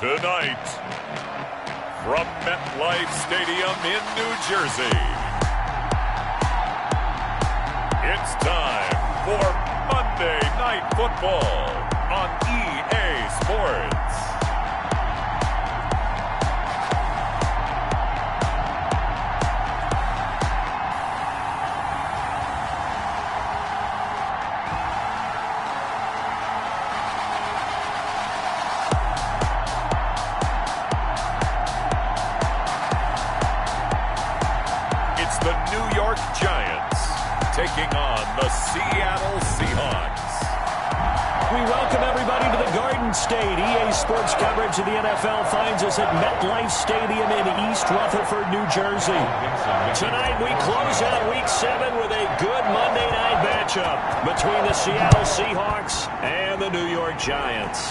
Tonight, from MetLife Stadium in New Jersey, it's time for Monday Night Football on EA Sports. The New York Giants taking on the Seattle Seahawks. We welcome everybody to the Garden State. EA Sports coverage of the NFL finds us at MetLife Stadium in East Rutherford, New Jersey. Tonight we close out Week 7 with a good Monday night matchup between the Seattle Seahawks and the New York Giants.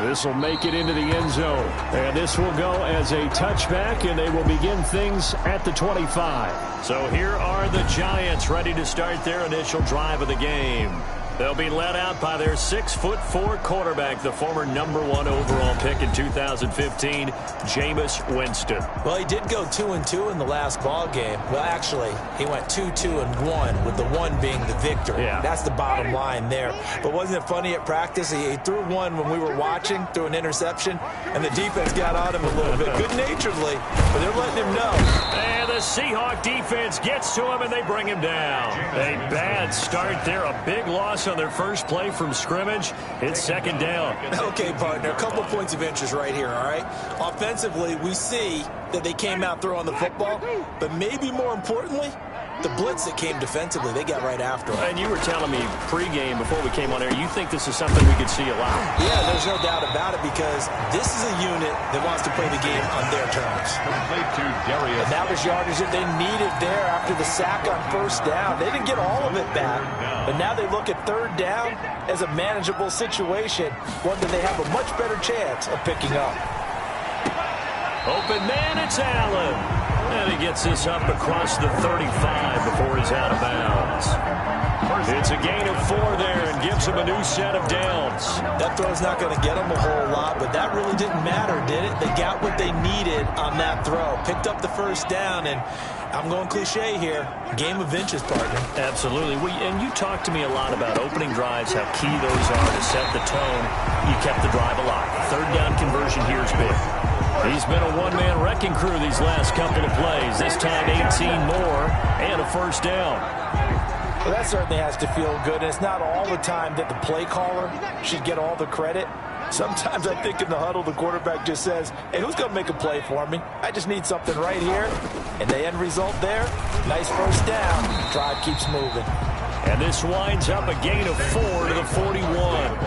This will make it into the end zone. And this will go as a touchback, and they will begin things at the 25. So here are the Giants ready to start their initial drive of the game. They'll be led out by their 6'4" quarterback, the former #1 overall pick in 2015, Jameis Winston. Well, he did go 2-2 in the last ball game. Well, actually, he went 2-2-1, with the 1 being the victory. Yeah. That's the bottom line there. But wasn't it funny at practice? He threw one when we were watching, threw an interception, and the defense got on him a little bit, good-naturedly, but they're letting him know. And the Seahawk defense gets to him, and they bring him down. A bad start there, a big loss on their first play from scrimmage. It's second down. Okay, partner, a couple points of interest right here, all right? Offensively, we see that they came out throwing the football, but maybe more importantly, the blitz that came defensively, they got right after him. And you were telling me pregame before we came on air, you think this is something we could see a lot? Yeah, there's no doubt about it, because this is a unit that wants to play the game on their terms. And that was yardage that they needed there after the sack on first down. They didn't get all of it back, but now they look at third down as a manageable situation, one that they have a much better chance of picking up. Open man, it's Allen. And he gets this up across the 35 before he's out of bounds. It's a gain of 4 there and gives him a new set of downs. That throw's not going to get them a whole lot, but that really didn't matter, did it? They got what they needed on that throw. Picked up the first down, and I'm going cliche here. Game of inches, partner. Absolutely. And you talked to me a lot about opening drives, how key those are to set the tone. You kept the drive alive. Third down conversion here is big. He's been a one-man wrecking crew these last couple of plays. This time 18 more and a first down. Well, that certainly has to feel good. And it's not all the time that the play caller should get all the credit. Sometimes I think in the huddle, the quarterback just says, hey, who's going to make a play for me? I just need something right here. And the end result there, nice first down. Drive keeps moving. And this winds up a gain of 4 to the 41.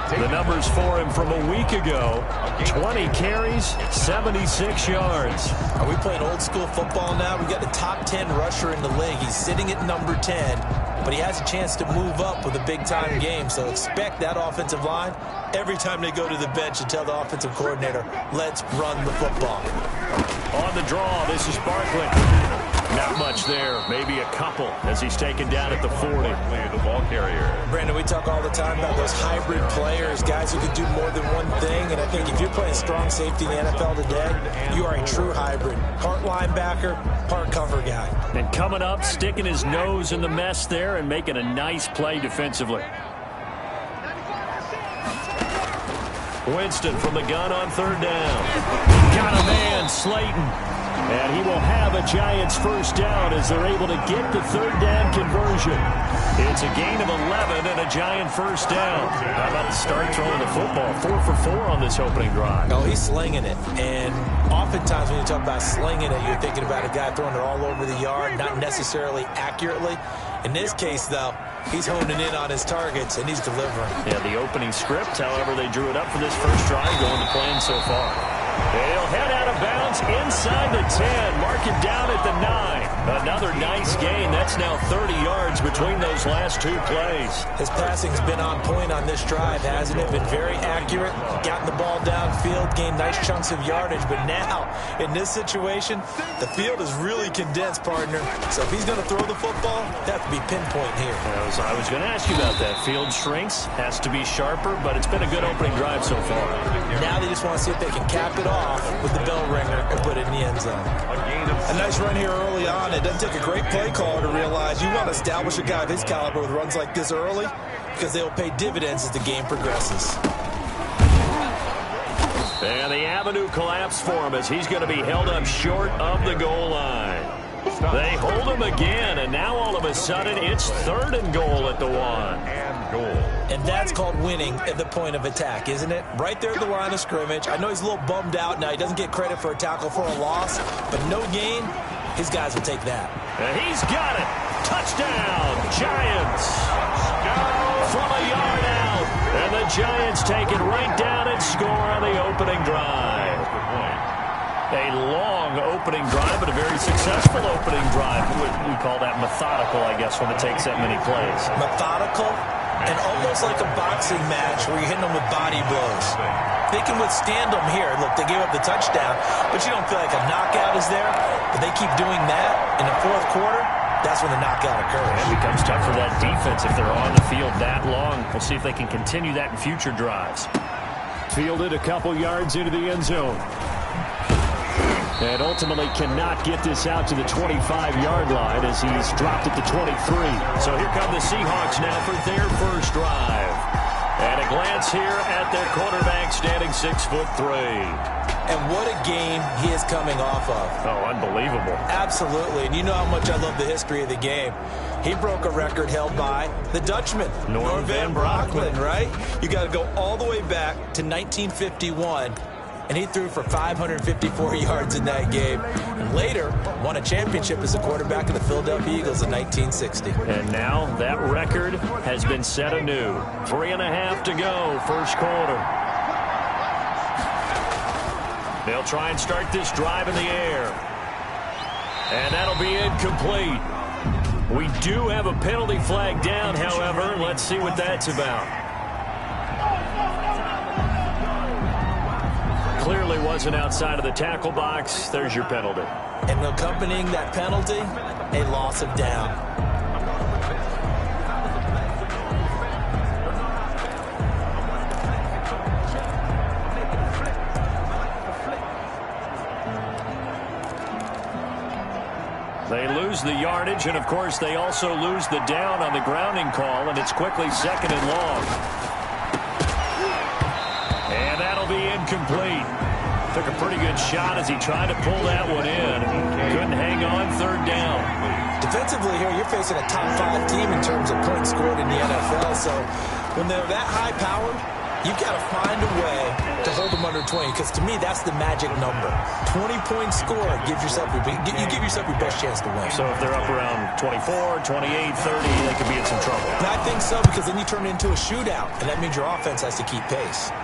The numbers for him from a week ago, 20 carries, 76 yards. Are we playing old school football now? We got the top 10 rusher in the league. He's sitting at number 10, but he has a chance to move up with a big-time game. So expect that offensive line every time they go to the bench and tell the offensive coordinator, let's run the football. On the draw, this is Barkley. Not much there, maybe a couple as he's taken down at the 40. The ball carrier. Brandon, we talk all the time about those hybrid players, guys who can do more than one thing. And I think if you're playing strong safety in the NFL today, you are a true hybrid. Part linebacker, part cover guy. And coming up, sticking his nose in the mess there and making a nice play defensively. Winston from the gun on third down. Got a man, Slayton. And he will have a Giants first down as they're able to get the third down conversion. It's a gain of 11 and a Giant first down. How about the start throwing the football? 4 for 4 on this opening drive. Oh, he's slinging it. And oftentimes when you talk about slinging it, you're thinking about a guy throwing it all over the yard, not necessarily accurately. In this case, though, he's honing in on his targets, and he's delivering. Yeah, the opening script, however, they drew it up for this first drive, going to plan so far. He'll head out of bounds inside the 10. Mark it down at the 9. Another nice gain. That's now 30 yards between those last two plays. His passing's been on point on this drive, hasn't it? Been very accurate, gotten the ball downfield, gained nice chunks of yardage. But now, in this situation, the field is really condensed, partner. So if he's going to throw the football, that has to be pinpoint here. I was going to ask you about that. Field shrinks, has to be sharper, but it's been a good opening drive so far. Now they just want to see if they can cap it off with the bell ringer and put it in the end zone. A nice run here early on. It doesn't take a great play caller to realize you want to establish a guy of his caliber with runs like this early because they'll pay dividends as the game progresses. And the avenue collapsed for him as he's going to be held up short of the goal line. They hold him again, and now all of a sudden it's 3rd and goal at the 1. And that's called winning at the point of attack, isn't it? Right there at the line of scrimmage. I know he's a little bummed out now. He doesn't get credit for a tackle for a loss, but no gain, his guys will take that. And he's got it. Touchdown, Giants. From a yard out. And the Giants take it right down and score on the opening drive. A long opening drive, but a very successful opening drive. We call that methodical, I guess, when it takes that many plays. Methodical and almost like a boxing match where you're hitting them with body blows. They can withstand them here. Look, they gave up the touchdown, but you don't feel like a knockout is there. But they keep doing that in the 4th quarter. That's when the knockout occurs. It becomes tough for that defense if they're on the field that long. We'll see if they can continue that in future drives. Fielded a couple yards into the end zone. And ultimately cannot get this out to the 25-yard line as he's dropped at the 23. So here come the Seahawks now for their first drive. And a glance here at their quarterback standing 6'3". And what a game he is coming off of. Oh, unbelievable. Absolutely. And you know how much I love the history of the game. He broke a record held by the Dutchman, Norm Van Brocklin, right? You got to go all the way back to 1951. And he threw for 554 yards in that game. And later, won a championship as a quarterback of the Philadelphia Eagles in 1960. And now that record has been set anew. 3.5 to go, first quarter. They'll try and start this drive in the air. And that'll be incomplete. We do have a penalty flag down, however. Let's see what that's about. Clearly wasn't outside of the tackle box. There's your penalty. And accompanying that penalty, a loss of down. They lose the yardage, and of course they also lose the down on the grounding call, and it's quickly 2nd and long. And that'll be incomplete. Took a pretty good shot as he tried to pull that one in. Couldn't hang on, 3rd down. Defensively here, you're facing a top 5 team in terms of points scored in the NFL. So when they're that high-powered, you've got to find a way to hold them under 20. Because to me, that's the magic number. 20-point score gives yourself you give yourself your best chance to win. So if they're up around 24, 28, 30, they could be in some trouble. And I think so, because then you turn it into a shootout, and that means your offense has to keep pace.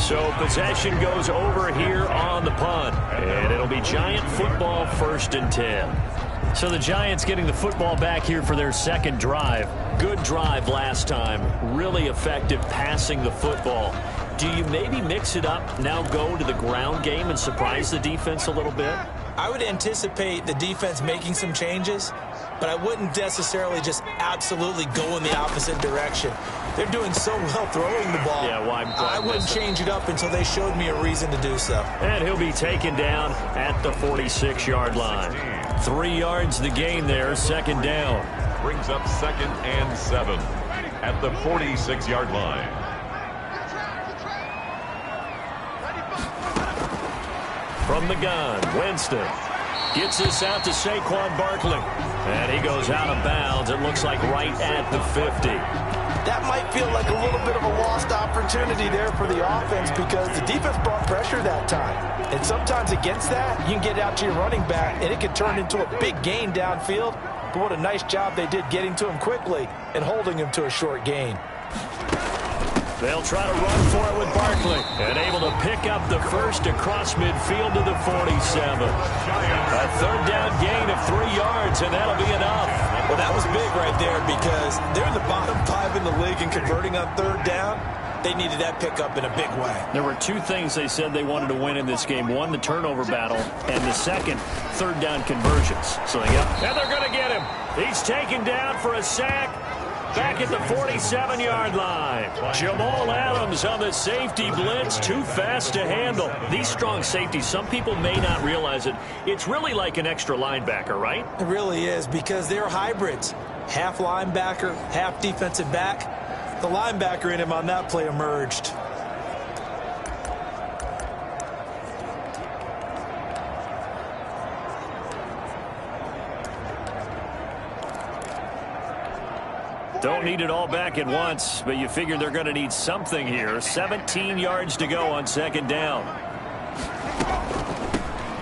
So possession goes over here on the punt. And it'll be Giant football, 1st and 10. So the Giants getting the football back here for their 2nd drive. Good drive last time. Really effective passing the football. Do you maybe mix it up, now go to the ground game and surprise the defense a little bit? I would anticipate the defense making some changes, but I wouldn't necessarily just absolutely go in the opposite direction. They're doing so well throwing the ball. Yeah, why I wouldn't change it up until they showed me a reason to do so. And he'll be taken down at the 46-yard line. 3 yards the gain there, 2nd down. Brings up 2nd and 7 at the 46-yard line. From the gun, Winston gets this out to Saquon Barkley. And he goes out of bounds. It looks like right at the 50. That might feel like a little bit of a lost opportunity there for the offense because the defense brought pressure that time. And sometimes against that, you can get out to your running back, and it can turn into a big gain downfield. But what a nice job they did getting to him quickly and holding him to a short gain. They'll try to run for it with Barkley. And able to pick up the first across midfield to the 47. A third down gain of 3 yards, and that'll be enough. Well, that was big right there because they're in the bottom 5 in the league and converting on third down. They needed that pickup in a big way. There were 2 things they said they wanted to win in this game. One, the turnover battle, and the second, third down conversions. So they got, and they're going to get him. He's taken down for a sack. Back at the 47-yard line. Jamal Adams on the safety blitz. Too fast to handle. These strong safeties, some people may not realize it. It's really like an extra linebacker, right? It really is because they're hybrids. Half linebacker, half defensive back. The linebacker in him on that play emerged. Don't need it all back at once, but you figure they're going to need something here. 17 yards to go on second down.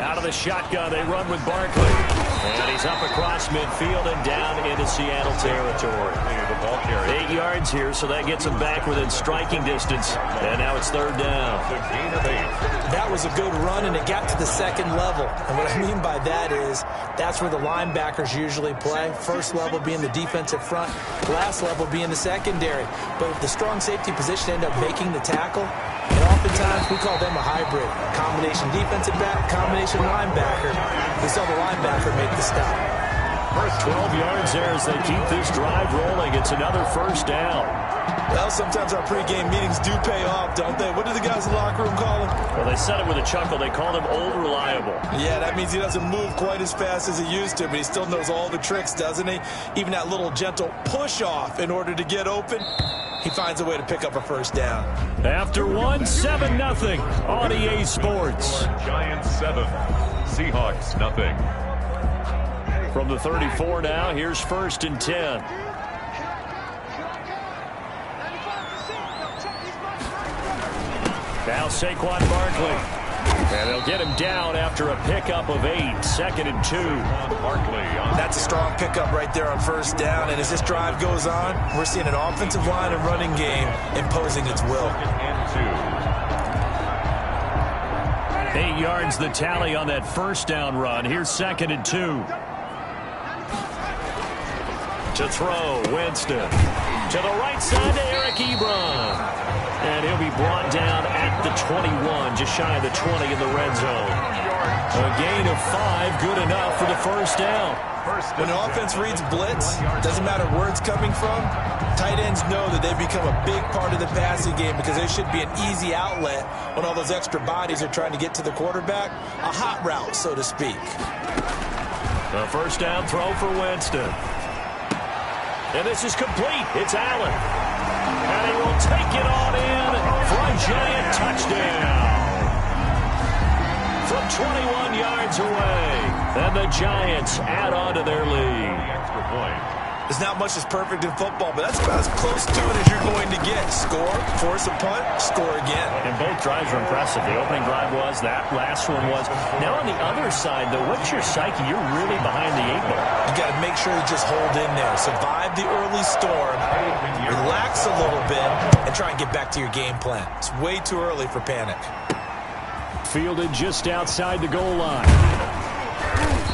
Out of the shotgun, they run with Barkley. And he's up across midfield and down into Seattle territory. 8 yards here, so that gets him back within striking distance. And now it's third down. That was a good run, and it got to the second level. And what I mean by that is that's where the linebackers usually play. First level being the defensive front, last level being the secondary. But if the strong safety position end up making the tackle, and oftentimes we call them a hybrid. Combination defensive back, combination linebacker. We saw the linebacker make the stop. First 12 yards there as they keep this drive rolling. It's another first down. Well, sometimes our pregame meetings do pay off, don't they? What do the guys in the locker room call him? Well, they said it with a chuckle. They called him Old Reliable. Yeah, that means he doesn't move quite as fast as he used to, but he still knows all the tricks, doesn't he? Even that little gentle push-off in order to get open. He finds a way to pick up a first down. After 7-0 on EA Sports. Giants 7, Seahawks nothing. From the 34 now, here's 1st and 10. Now Saquon Barkley. And they'll get him down after a pickup of 8. 2nd and 2. That's a strong pickup right there on first down. And as this drive goes on, we're seeing an offensive line and running game imposing its will. 8 yards the tally on that first down run. Here's 2nd and 2. To throw, Winston. To the right side to Eric Ebron. And he'll be brought down at the 21, just shy of the 20 in the red zone. A gain of 5, good enough for the first down. When an offense reads blitz, doesn't matter where it's coming from, tight ends know that they become a big part of the passing game because there should be an easy outlet when all those extra bodies are trying to get to the quarterback. A hot route, so to speak. A first down throw for Winston. And this is complete. It's Allen. And he will take it on in for a giant touchdown. From 21 yards away. And the Giants add on to their lead. Extra point. There's not much that's perfect in football, but that's about as close to it as you're going to get. Score, force a punt, score again. And both drives were impressive. The opening drive was, that last one was. Now on the other side, though, what's your psyche? You're really behind the 8 ball. You got to make sure you just hold in there. Survive the early storm, relax a little bit, and try and get back to your game plan. It's way too early for panic. Fielded just outside the goal line.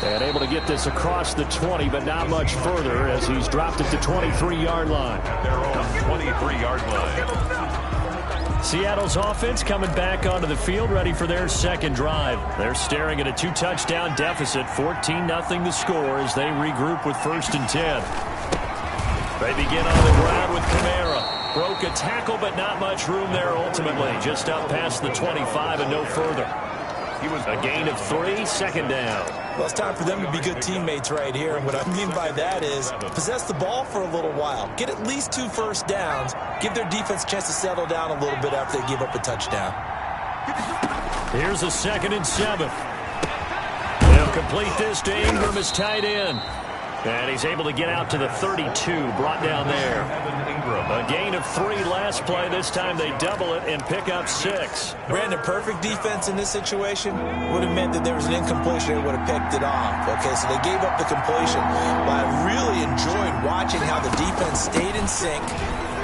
And able to get this across the 20, but not much further as he's dropped at the 23-yard line. Their own 23-yard line. Seattle's offense coming back onto the field, ready for their second drive. They're staring at a 2-touchdown deficit, 14-0 the score as they regroup with 1st and 10. They begin on the ground with Kamara. Broke a tackle, but not much room there ultimately. Just up past the 25 and no further. He was a gain of 3, 2nd down. Well, it's time for them to be good teammates right here. And what I mean by that is possess the ball for a little while. Get at least 2 first downs. Give their defense a chance to settle down a little bit after they give up a touchdown. Here's a 2nd and 7. They'll complete this to Ingram as tight end. And he's able to get out to the 32, brought down there. A gain of 3 last play. This time they double it and pick up 6. Brandon, perfect defense in this situation would have meant that there was an incompletion. They would have picked it off. Okay, so they gave up the completion. But I really enjoyed watching how the defense stayed in sync,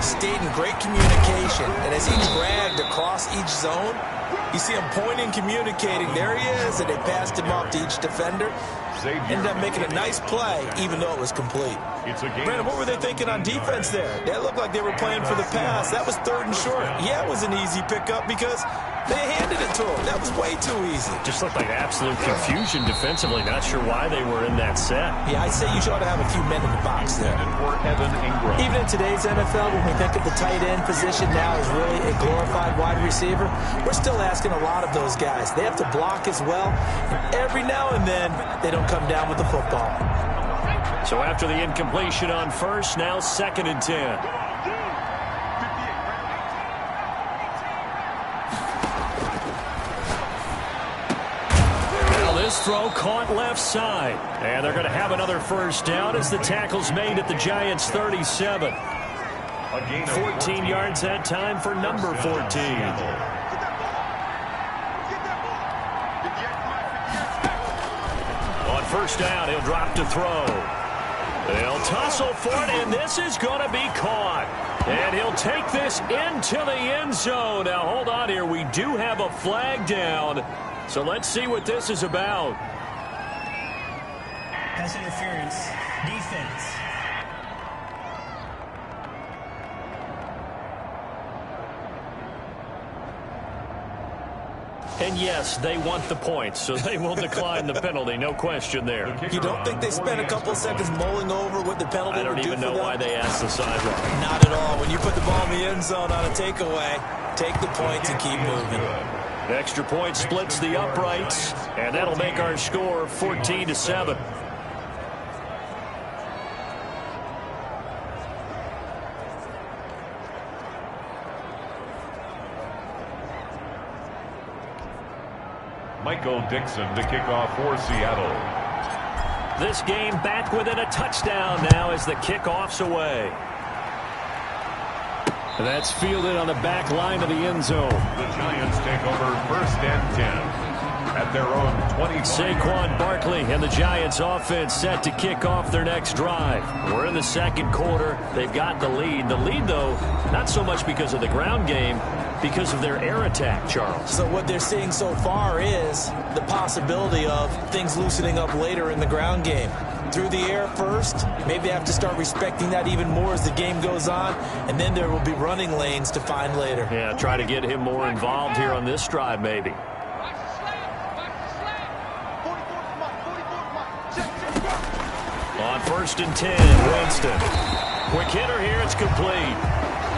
stayed in great communication. And as he dragged across each zone, you see him pointing, communicating. There he is, and they passed him off to each defender. Ended up making a nice play, even though it was complete. Brandon, what were they thinking on defense there? They looked like they were playing for the pass. That was 3rd and short. Yeah, it was an easy pickup because they handed it to him. That was way too easy. Just looked like absolute confusion defensively. Not sure why they were in that set. Yeah, I'd say you ought to have a few men in the box there. Even in today's NFL, when we think of the tight end position now as really a glorified wide receiver, we're still asking a lot of those guys. They have to block as well. And every now and then, they don't come down with the football. So after the incompletion on first, now 2nd and 10. Now this throw caught left side. And they're going to have another first down as the tackle's made at the Giants' 37. 14 yards that time for number 14. First down, he'll drop to throw. They'll tussle for it, and this is going to be caught. And he'll take this into the end zone. Now, hold on here. We do have a flag down. So let's see what this is about. Pass interference. Defense. And yes, they want the points, so they will decline the penalty. No question there. You don't think they spent a couple seconds mulling over what the penalty would do for them? I don't even know why they asked the sideline. Not at all. When you put the ball in the end zone on a takeaway, take the points and keep moving. The extra point splits the uprights, and that'll make our score 14-7. Michael Dixon to kick off for Seattle. This game back within a touchdown now as the kickoff's away. That's fielded on the back line of the end zone. The Giants take over 1st and 10 at their own 25. Saquon Barkley and the Giants offense set to kick off their next drive. We're in the 2nd quarter. They've got the lead. The lead, though, not so much because of the ground game, because of their air attack, Charles. So what they're seeing so far is the possibility of things loosening up later in the ground game. Through the air first, maybe have to start respecting that even more as the game goes on, and then there will be running lanes to find later. Yeah, try to get him more involved here on this drive, maybe. On 1st and 10, Winston. Quick hitter here, it's complete.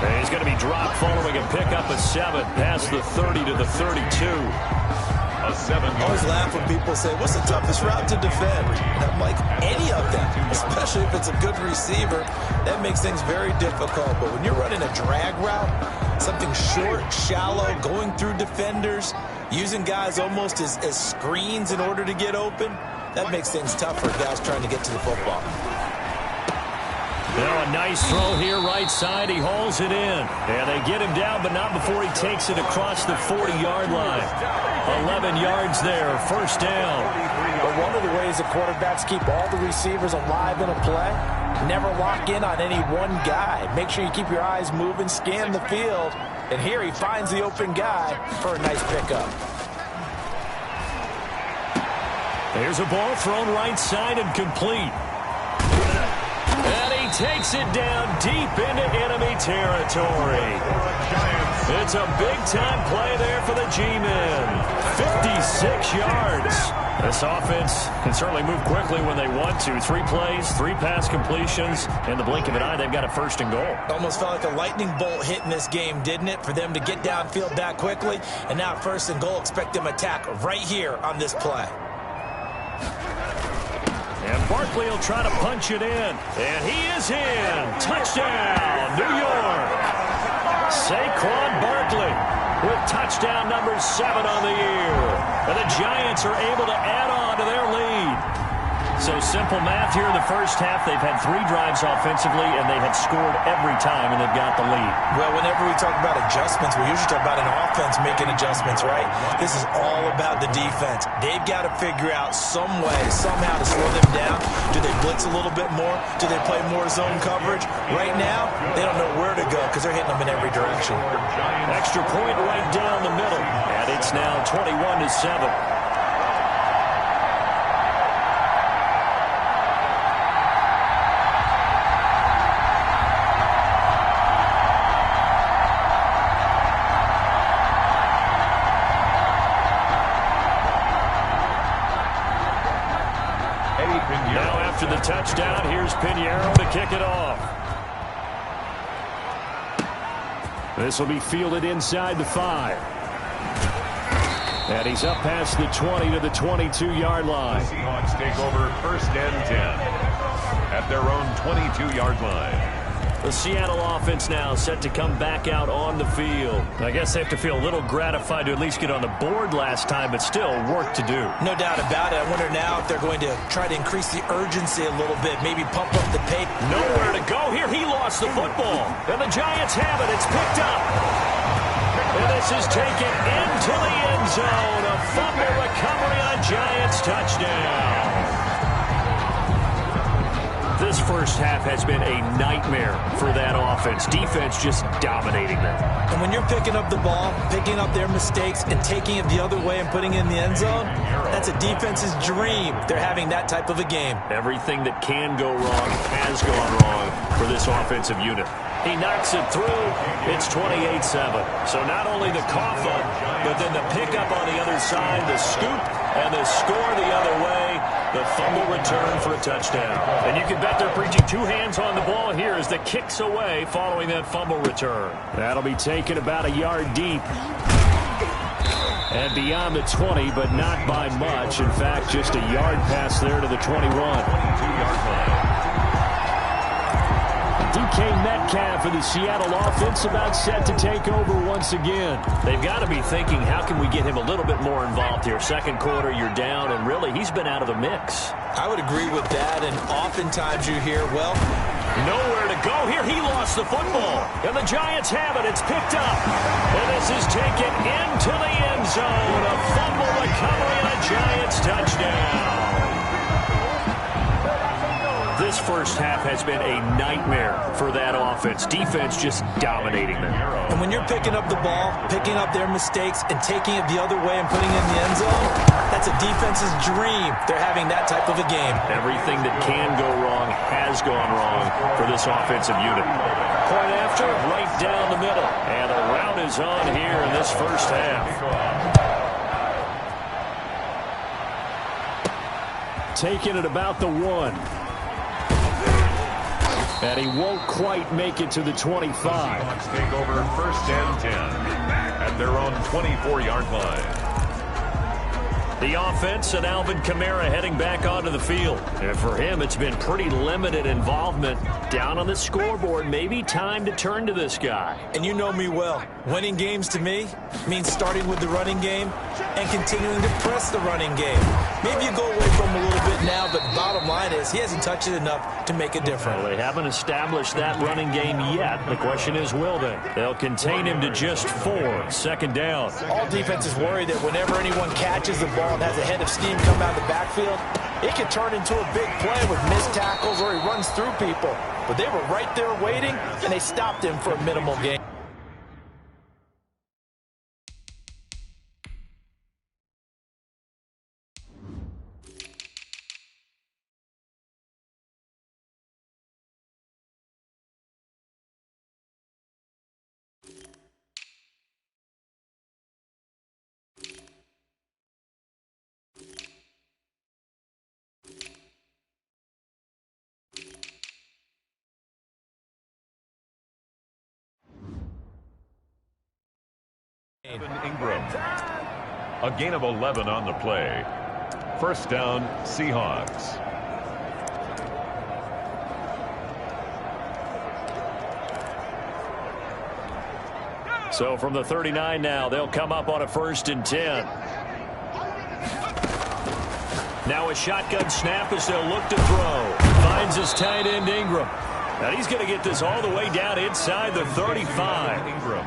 And he's going to be dropped following a pickup of 7 past the 30 to the 32. A 7. I always laugh when people say, what's the toughest route to defend? And I'm like, any of them, especially if it's a good receiver. That makes things very difficult. But when you're running a drag route, something short, shallow, going through defenders, using guys almost as screens in order to get open, that makes things tough for guys trying to get to the football. Now a nice throw here right side. He hauls it in. And they get him down, but not before he takes it across the 40-yard line. 11 yards there, first down. But one of the ways the quarterbacks keep all the receivers alive in a play, never lock in on any one guy. Make sure you keep your eyes moving, scan the field. And here he finds the open guy for a nice pickup. There's a ball thrown right side and complete. And he takes it down deep into enemy territory. It's a big-time play there for the G-men. 56 yards. This offense can certainly move quickly when they want to. 3 plays, 3 pass completions. In the blink of an eye, they've got a 1st and goal. Almost felt like a lightning bolt hit in this game, didn't it? For them to get downfield that quickly. And now 1st and goal, expect them to attack right here on this play. And Barkley will try to punch it in. And he is in. Touchdown, New York. Saquon Barkley with touchdown number 7 on the year. And the Giants are able to add on to their lead. So simple math here in the first half. They've had 3 drives offensively, and they have scored every time, and they've got the lead. Well, whenever we talk about adjustments, we usually talk about an offense making adjustments, right? This is all about the defense. They've got to figure out some way, somehow to slow them down. Do they blitz a little bit more? Do they play more zone coverage? Right now, they don't know where to go because they're hitting them in every direction. Extra point right down the middle, and it's now 21-7. Now after the touchdown, here's Pinheiro to kick it off. This will be fielded inside the 5. And he's up past the 20 to the 22-yard line. The Seahawks take over 1st and 10 at their own 22-yard line. The Seattle offense now set to come back out on the field. I guess they have to feel a little gratified to at least get on the board last time, but still work to do. No doubt about it. I wonder now if they're going to try to increase the urgency a little bit, maybe pump up the pace. Nowhere to go here. He lost the football. And the Giants have it. It's picked up. And this is taken into the end zone. A fumble recovery on Giants touchdown. This first half has been a nightmare for that offense. Defense just dominating them. And when you're picking up the ball, picking up their mistakes, and taking it the other way and putting it in the end zone, that's a defense's dream. They're having that type of a game. Everything that can go wrong has gone wrong for this offensive unit. He knocks it through. It's 28-7. So not only the cough up, but then the pickup on the other side, the scoop, and the score the other way. The fumble return for a touchdown. And you can bet they're preaching 2 hands on the ball here as the kick's away following that fumble return. That'll be taken about a yard deep. And beyond the 20, but not by much. In fact, just a yard pass there to the 21. 22-yard line. DK Metcalf of the Seattle offense about set to take over once again. They've got to be thinking, how can we get him a little bit more involved here? Second quarter, you're down, and really, he's been out of the mix. I would agree with that, and oftentimes you hear, well, nowhere to go here. He lost the football, and the Giants have it. It's picked up, and this is taken into the end zone. A fumble recovery on a Giants touchdown. This first half has been a nightmare for that offense. Defense just dominating them. And when you're picking up the ball, picking up their mistakes, and taking it the other way and putting it in the end zone, that's a defense's dream. They're having that type of a game. Everything that can go wrong has gone wrong for this offensive unit. Point after, right down the middle. And the rout is on here in this first half. Taking it about the 1. And he won't quite make it to the 25. The Seahawks take over 1st and 10 at their own 24-yard line. The offense and Alvin Kamara heading back onto the field. And for him, it's been pretty limited involvement. Down on the scoreboard, maybe time to turn to this guy. And you know me well. Winning games to me means starting with the running game and continuing to press the running game. Maybe you go away from him a little bit now, but bottom line is he hasn't touched it enough to make a difference. Well, they haven't established that running game yet. The question is, will they? They'll contain him to just 4. Second down. All defenses worry that whenever anyone catches the ball and has a head of steam come out of the backfield, it can turn into a big play with missed tackles or he runs through people. But they were right there waiting, and they stopped him for a minimal gain. Ingram. A gain of 11 on the play. First down, Seahawks. So from the 39 now, they'll come up on a 1st and 10. Now a shotgun snap as they'll look to throw. Finds his tight end Ingram. And he's going to get this all the way down inside the 35. Ingram.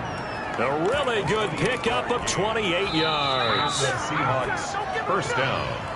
A really good pickup of 28 yards. The Seahawks first down.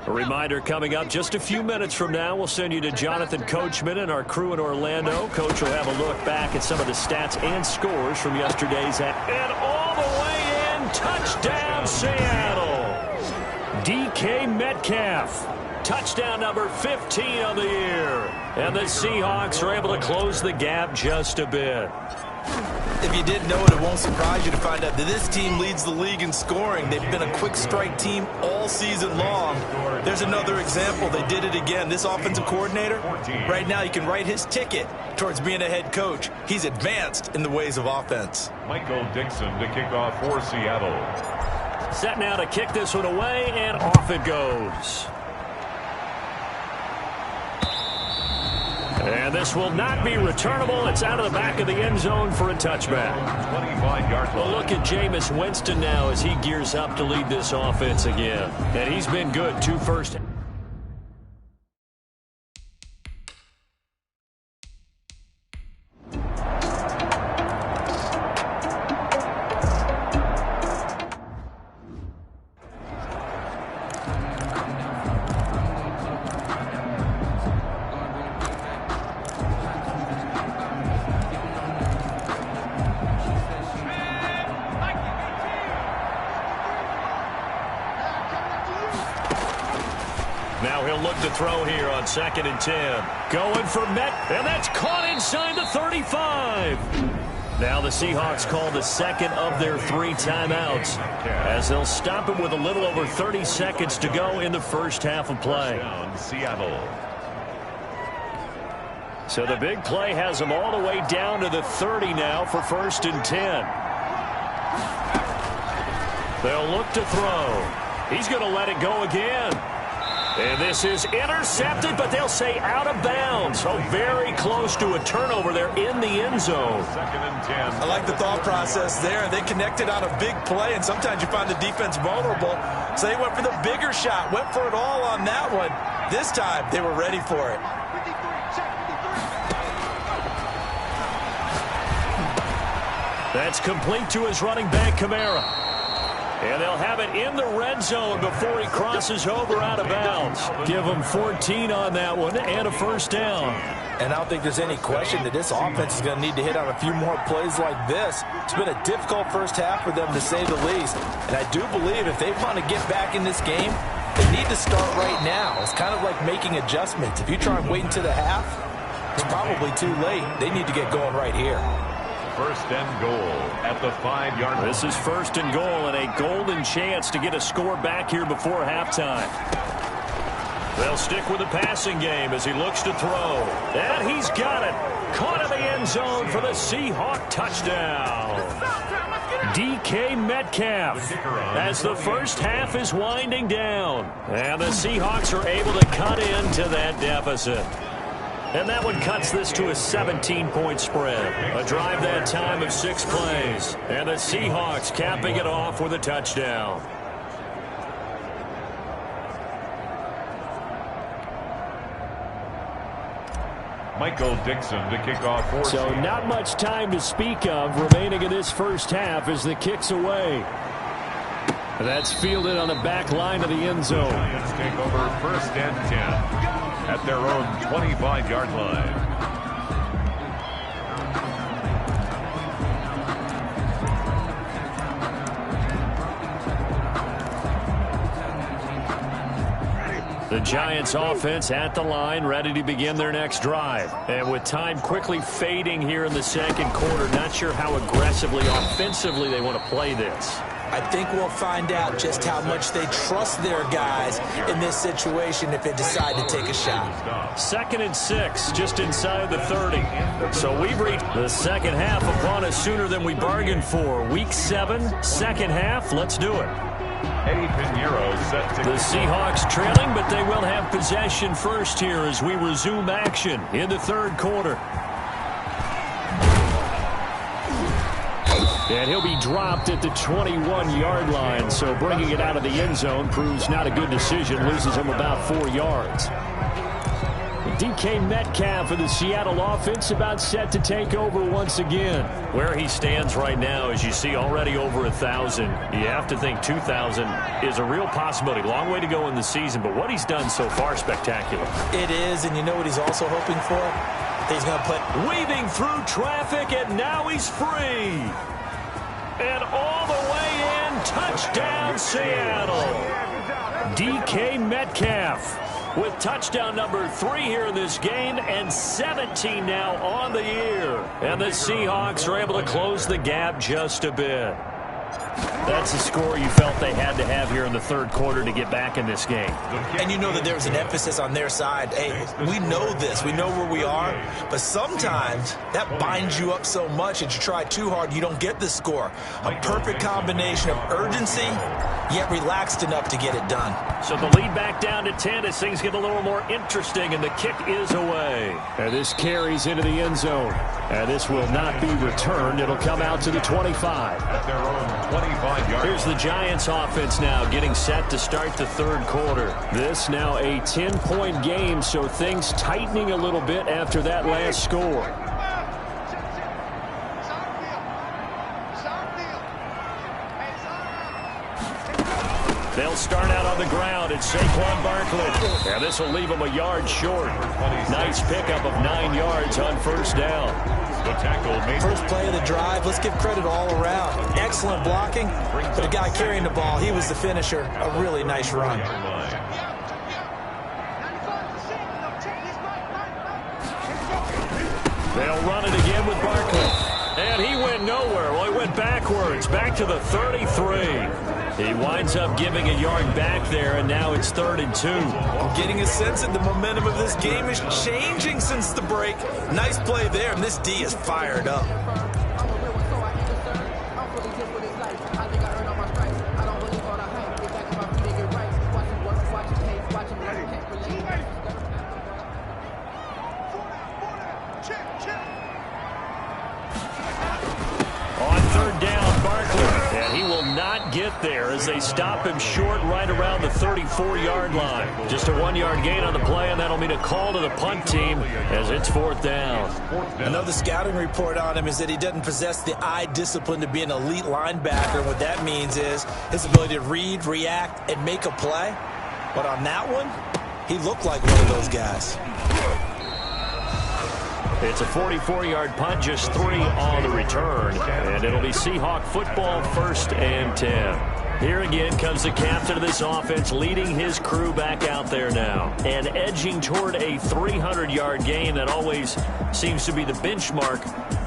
A reminder coming up just a few minutes from now, we'll send you to Jonathan Coachman and our crew in Orlando. Coach will have a look back at some of the stats and scores from yesterday's and all the way in, touchdown Seattle. DK Metcalf, touchdown number 15 on the year. And the Seahawks are able to close the gap just a bit. If you didn't know it, it won't surprise you to find out that this team leads the league in scoring. They've been a quick strike team all season long. There's another example. They did it again. This offensive coordinator, right now you can write his ticket towards being a head coach. He's advanced in the ways of offense. Michael Dixon to kick off for Seattle. Set now to kick this one away, and off it goes. And this will not be returnable. It's out of the back of the end zone for a touchback. 25-yard Well, look at Jameis Winston now as he gears up to lead this offense again. And he's been good 2 first. Now he'll look to throw here on 2nd and 10. Going for Met, and that's caught inside the 35. Now the Seahawks call the second of their 3 timeouts as they'll stop it with a little over 30 seconds to go in the first half of play. Seattle. So the big play has them all the way down to the 30 now for 1st and 10. They'll look to throw. He's going to let it go again. And this is intercepted, but they'll say out of bounds. So very close to a turnover there in the end zone. 2nd and 10. I like the thought process there. They connected on a big play, and sometimes you find the defense vulnerable. So they went for the bigger shot, went for it all on that one. This time, they were ready for it. That's complete to his running back, Kamara. And they'll have it in the red zone before he crosses over out of bounds. Give him 14 on that one and a first down. And I don't think there's any question that this offense is going to need to hit on a few more plays like this. It's been a difficult first half for them, to say the least. And I do believe if they want to get back in this game, they need to start right now. It's kind of like making adjustments. If you try and wait until the half, it's probably too late. They need to get going right here. 1st and goal at the 5-yard line. This is 1st and goal and a golden chance to get a score back here before halftime. They'll stick with the passing game as he looks to throw. And he's got it. Caught in the end zone for the Seahawk touchdown. DK Metcalf as the first half is winding down. And the Seahawks are able to cut into that deficit. And that one cuts this to a 17-point spread. A drive that time of 6 plays. And the Seahawks capping it off with a touchdown. Michael Dixon to kick off for So Seattle. not much time to speak of remaining in this first half as the kick's away. And that's fielded on the back line of the end zone. Giants take over 1st and 10 at their own 25-yard line. The Giants offense at the line, ready to begin their next drive. And with time quickly fading here in the second quarter, not sure how aggressively, offensively they want to play this. I think we'll find out just how much they trust their guys in this situation if they decide to take a shot. 2nd and 6, just inside the 30. So we've reached the second half upon us sooner than we bargained for. Week 7, second half, let's do it. Eddie Pinheiro set to... The Seahawks trailing, but they will have possession first here as we resume action in the third quarter. And he'll be dropped at the 21-yard line, so bringing it out of the end zone proves not a good decision, loses him about 4 yards. DK Metcalf of the Seattle offense about set to take over once again. Where he stands right now, as you see, already over 1,000. You have to think 2,000 is a real possibility. Long way to go in the season, but what he's done so far, spectacular. It is, and you know what he's also hoping for? He's going to play. Weaving through traffic, and now he's free. And all the way in, touchdown Seattle. DK Metcalf with touchdown number 3 here in this game, and 17 now on the year. And the Seahawks are able to close the gap just a bit. That's the score you felt they had to have here in the third quarter to get back in this game. And you know that there was an emphasis on their side. Hey, we know this. We know where we are. But sometimes that binds you up so much that you try too hard, you don't get the score. A perfect combination of urgency, yet relaxed enough to get it done. So the lead back down to 10 as things get a little more interesting, and the kick is away. And this carries into the end zone. And this will not be returned. It'll come out to the 25. At their own 25-yard. Here's the Giants offense now getting set to start the third quarter. This now a 10-point game, so things tightening a little bit after that last score. They'll start out on the ground. It's Saquon Barkley. And this will leave him a yard short. Nice pickup of 9 yards on first down. The tackle made. First play of the drive, let's give credit all around. Excellent blocking, but the guy carrying the ball, he was the finisher. A really nice run. They'll run it again with Barkley. And he went nowhere. Well, he went backwards, back to the 33. He winds up giving a yard back there, and now it's 3rd and 2. I'm getting a sense that the momentum of this game is changing since the break. Nice play there, and this D is fired up. Get there as they stop him short right around the 34-yard line. Just a 1-yard gain on the play, and that'll mean a call to the punt team as it's 4th down. Another scouting report on him is that he doesn't possess the eye discipline to be an elite linebacker. What that means is his ability to read, react, and make a play. But on that one, he looked like one of those guys. It's a 44-yard punt, just 3 on the return. And it'll be Seahawk football, 1st and 10. Here again comes the captain of this offense, leading his crew back out there now. And edging toward a 300-yard gain that always seems to be the benchmark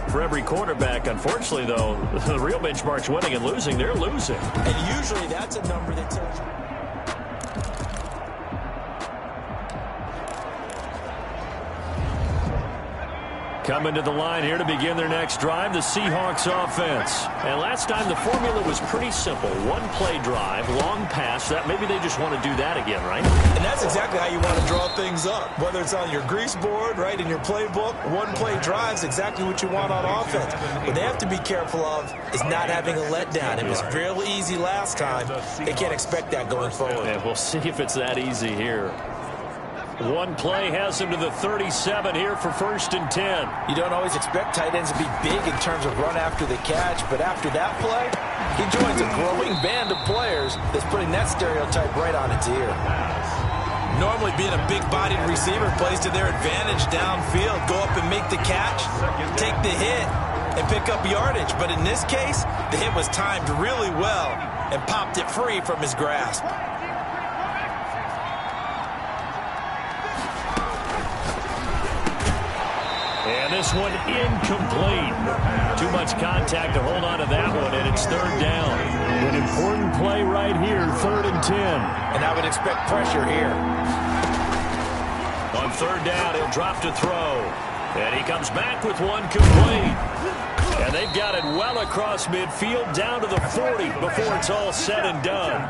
for every quarterback. Unfortunately, though, the real benchmark's winning and losing. They're losing. And usually that's a number that tells you. Coming to the line here to begin their next drive, the Seahawks offense. And last time the formula was pretty simple. 1-play drive, long pass. That maybe they just want to do that again, right? And that's exactly how you want to draw things up. Whether it's on your grease board, right, in your playbook, 1-play drive is exactly what you want on offense. What they have to be careful of is not having a letdown. It was real easy last time. They can't expect that going forward. And we'll see if it's that easy here. 1 play has him to the 37 here for 1st and 10. You don't always expect tight ends to be big in terms of run after the catch, but after that play, he joins a growing band of players that's putting that stereotype right on its ear. Normally being a big-bodied receiver plays to their advantage downfield. Go up and make the catch, take the hit, and pick up yardage. But in this case, the hit was timed really well and popped it free from his grasp. And this one incomplete. Too much contact to hold on to that one, and it's 3rd down. An important play right here, 3rd and 10. And I would expect pressure here. On 3rd down, he'll drop to throw. And he comes back with one complete. And they've got it well across midfield down to the 40 before it's all said and done.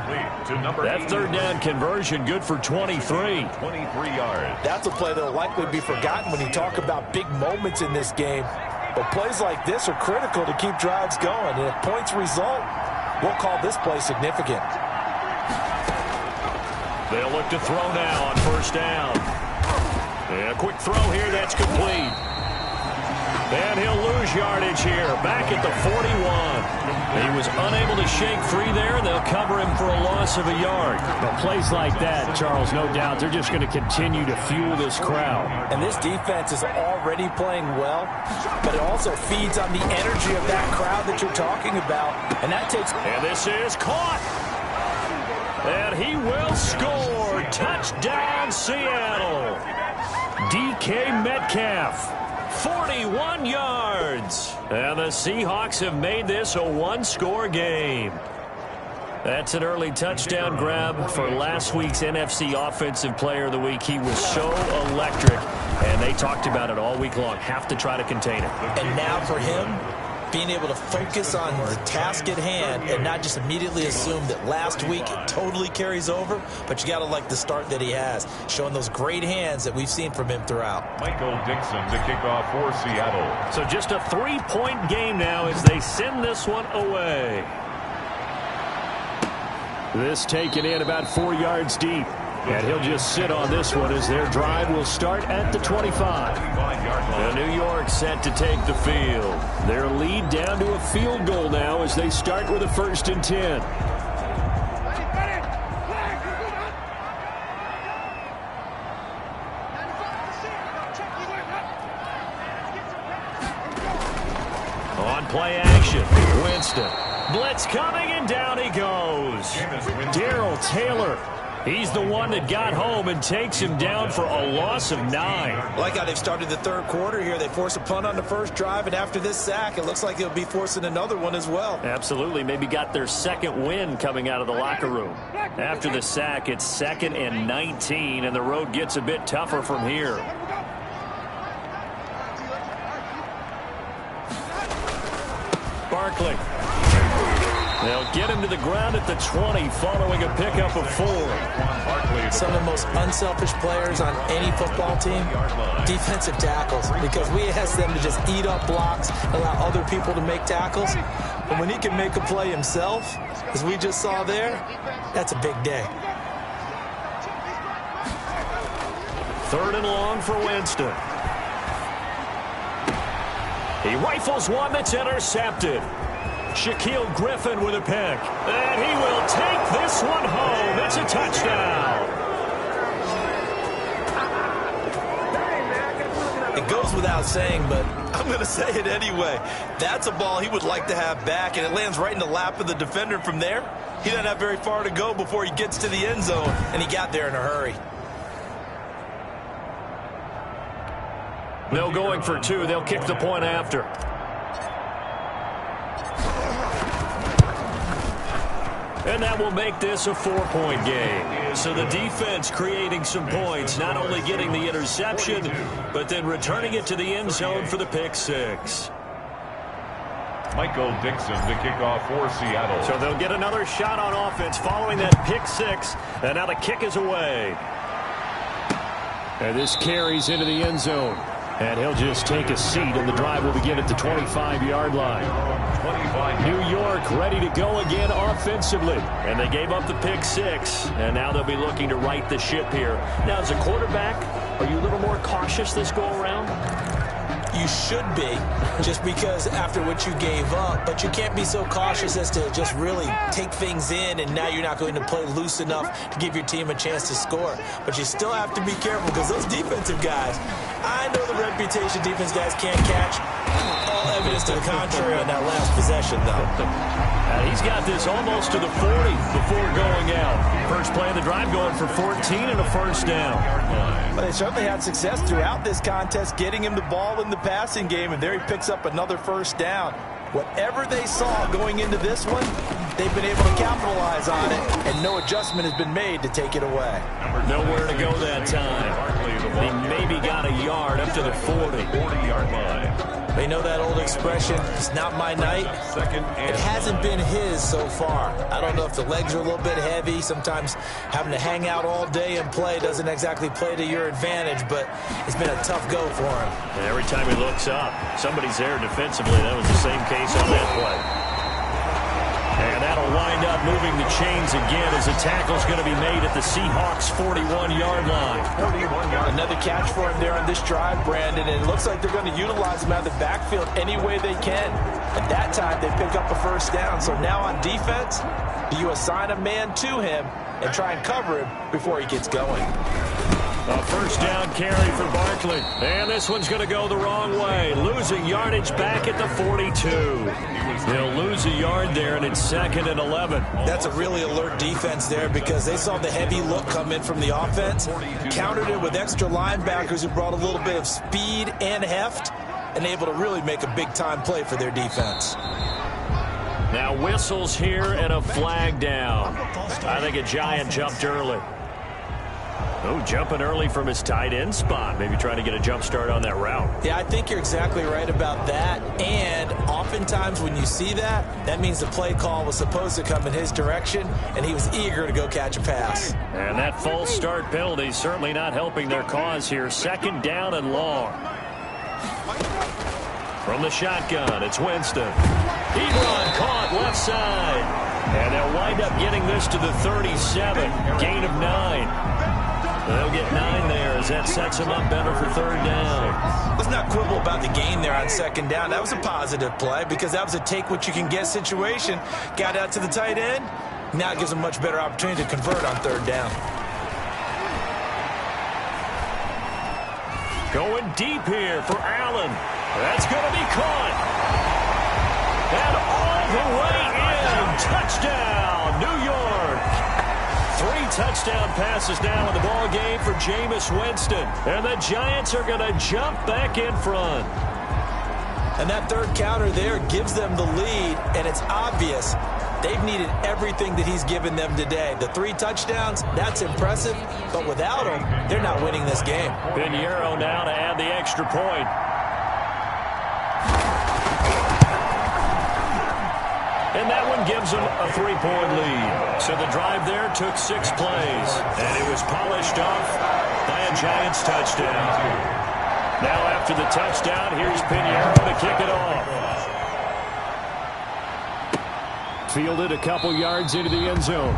That third down conversion good for 23. 23 yards. That's a play that will likely be forgotten when you talk about big moments in this game. But plays like this are critical to keep drives going. And if points result, we'll call this play significant. They'll look to throw now on first down. And a quick throw here, that's complete. And he'll lose yardage here, back at the 41. He was unable to shake free there, and they'll cover him for a loss of a yard. But plays like that, Charles, no doubt, they're just going to continue to fuel this crowd. And this defense is already playing well, but it also feeds on the energy of that crowd that you're talking about. And that takes... And this is caught. And he will score. Touchdown, Seattle. DK Metcalf. 41 yards. And the Seahawks have made this a one-score game. That's an early touchdown grab for last week's NFC Offensive Player of the Week. He was so electric, and they talked about it all week long. Have to try to contain him. And now for him, being able to focus on the task at hand and not just immediately assume that last week it totally carries over, but you got to like the start that he has, showing those great hands that we've seen from him throughout. Michael Dixon to kick off for Seattle. So just a 3-point game now as they send this one away. This taken in about 4 yards deep. And he'll just sit on this one as their drive will start at the 25. And New York set to take the field. Their lead down to a field goal now as they start with a 1st and 10. On play action, Winston. Blitz coming, and down he goes. Darrell Taylor. He's the one that got home and takes him down for a loss of 9. I like how they've started the third quarter here. They force a punt on the first drive, and after this sack, it looks like they'll be forcing another one as well. Absolutely. Maybe got their second win coming out of the locker room. After the sack, it's 2nd and 19, and the road gets a bit tougher from here. Barkley. They'll get him to the ground at the 20 following a pickup of 4. Some of the most unselfish players on any football team, defensive tackles, because we ask them to just eat up blocks, allow other people to make tackles. But when he can make a play himself, as we just saw there, that's a big day. 3rd and long for Winston. He rifles one that's intercepted. Shaquille Griffin with a pick. And he will take this one home. It's a touchdown. It goes without saying, but I'm going to say it anyway. That's a ball he would like to have back, and it lands right in the lap of the defender from there. He doesn't have very far to go before he gets to the end zone, and he got there in a hurry. No going for 2. They'll kick the point after. And that will make this a 4-point game. So the defense creating some points, not only getting the interception, but then returning it to the end zone for the pick 6. Michael Dixon to kick off for Seattle. So they'll get another shot on offense following that pick 6. And now the kick is away. And this carries into the end zone. And he'll just take a seat, and the drive will begin at the 25-yard line. New York ready to go again offensively. And they gave up the pick 6, and now they'll be looking to right the ship here. Now, as a quarterback, are you a little more cautious this go-around? You should be, just because after what you gave up, but you can't be so cautious as to just really take things in, and now you're not going to play loose enough to give your team a chance to score. But you still have to be careful, because those defensive guys, I know the reputation defense guys can't catch. All evidence to the contrary on that last possession, though. And he's got this almost to the 40 before going out. First play of the drive going for 14 and a 1st down. But they certainly had success throughout this contest, getting him the ball in the passing game, and there he picks up another 1st down. Whatever they saw going into this one, they've been able to capitalize on it, and no adjustment has been made to take it away. Nowhere to go that time. He maybe got a yard up to the 40. 40-yard line. You know that old expression, it's not my night? It hasn't been his so far. I don't know if the legs are a little bit heavy. Sometimes having to hang out all day and play doesn't exactly play to your advantage, but it's been a tough go for him. And every time he looks up, somebody's there defensively. That was the same case on that play. And that'll wind up moving the chains again as a tackle's going to be made at the Seahawks' 41-yard line. Another catch for him there on this drive, Brandon, and it looks like they're going to utilize him out of the backfield any way they can. At that time, they pick up a first down. So now on defense, do you assign a man to him and try and cover him before he gets going? A first down carry for Barkley. And this one's going to go the wrong way. Losing yardage back at the 42. They'll lose a yard there, and it's 2nd and 11. That's a really alert defense there because they saw the heavy look come in from the offense, countered it with extra linebackers who brought a little bit of speed and heft, and able to really make a big-time play for their defense. Now whistles here and a flag down. I think a Giant jumped early. Oh, jumping early from his tight end spot. Maybe trying to get a jump start on that route. Yeah, I think you're exactly right about that. And oftentimes when you see that, that means the play call was supposed to come in his direction, and he was eager to go catch a pass. And that false start penalty is certainly not helping their cause here. 2nd down and long. From the shotgun, it's Winston. Ebron caught left side. And they'll wind up getting this to the 37. Gain of 9. They'll get 9 there as that sets them up better for 3rd down. Let's not quibble about the gain there on 2nd down. That was a positive play because that was a take-what-you-can-get situation. Got out to the tight end. Now it gives them a much better opportunity to convert on 3rd down. Going deep here for Allen. That's going to be caught. And all the way in. Touchdown, New York. 3 touchdown passes now in the ball game for Jameis Winston. And the Giants are going to jump back in front. And that 3rd counter there gives them the lead, and it's obvious they've needed everything that he's given them today. The 3 touchdowns, that's impressive, but without him, they're not winning this game. Pinheiro now to add the extra point. And that one gives them a 3-point lead. So the drive there took 6 plays. And it was polished off by a Giants touchdown. Now after the touchdown, here's Pinheiro to kick it off. Fielded a couple yards into the end zone.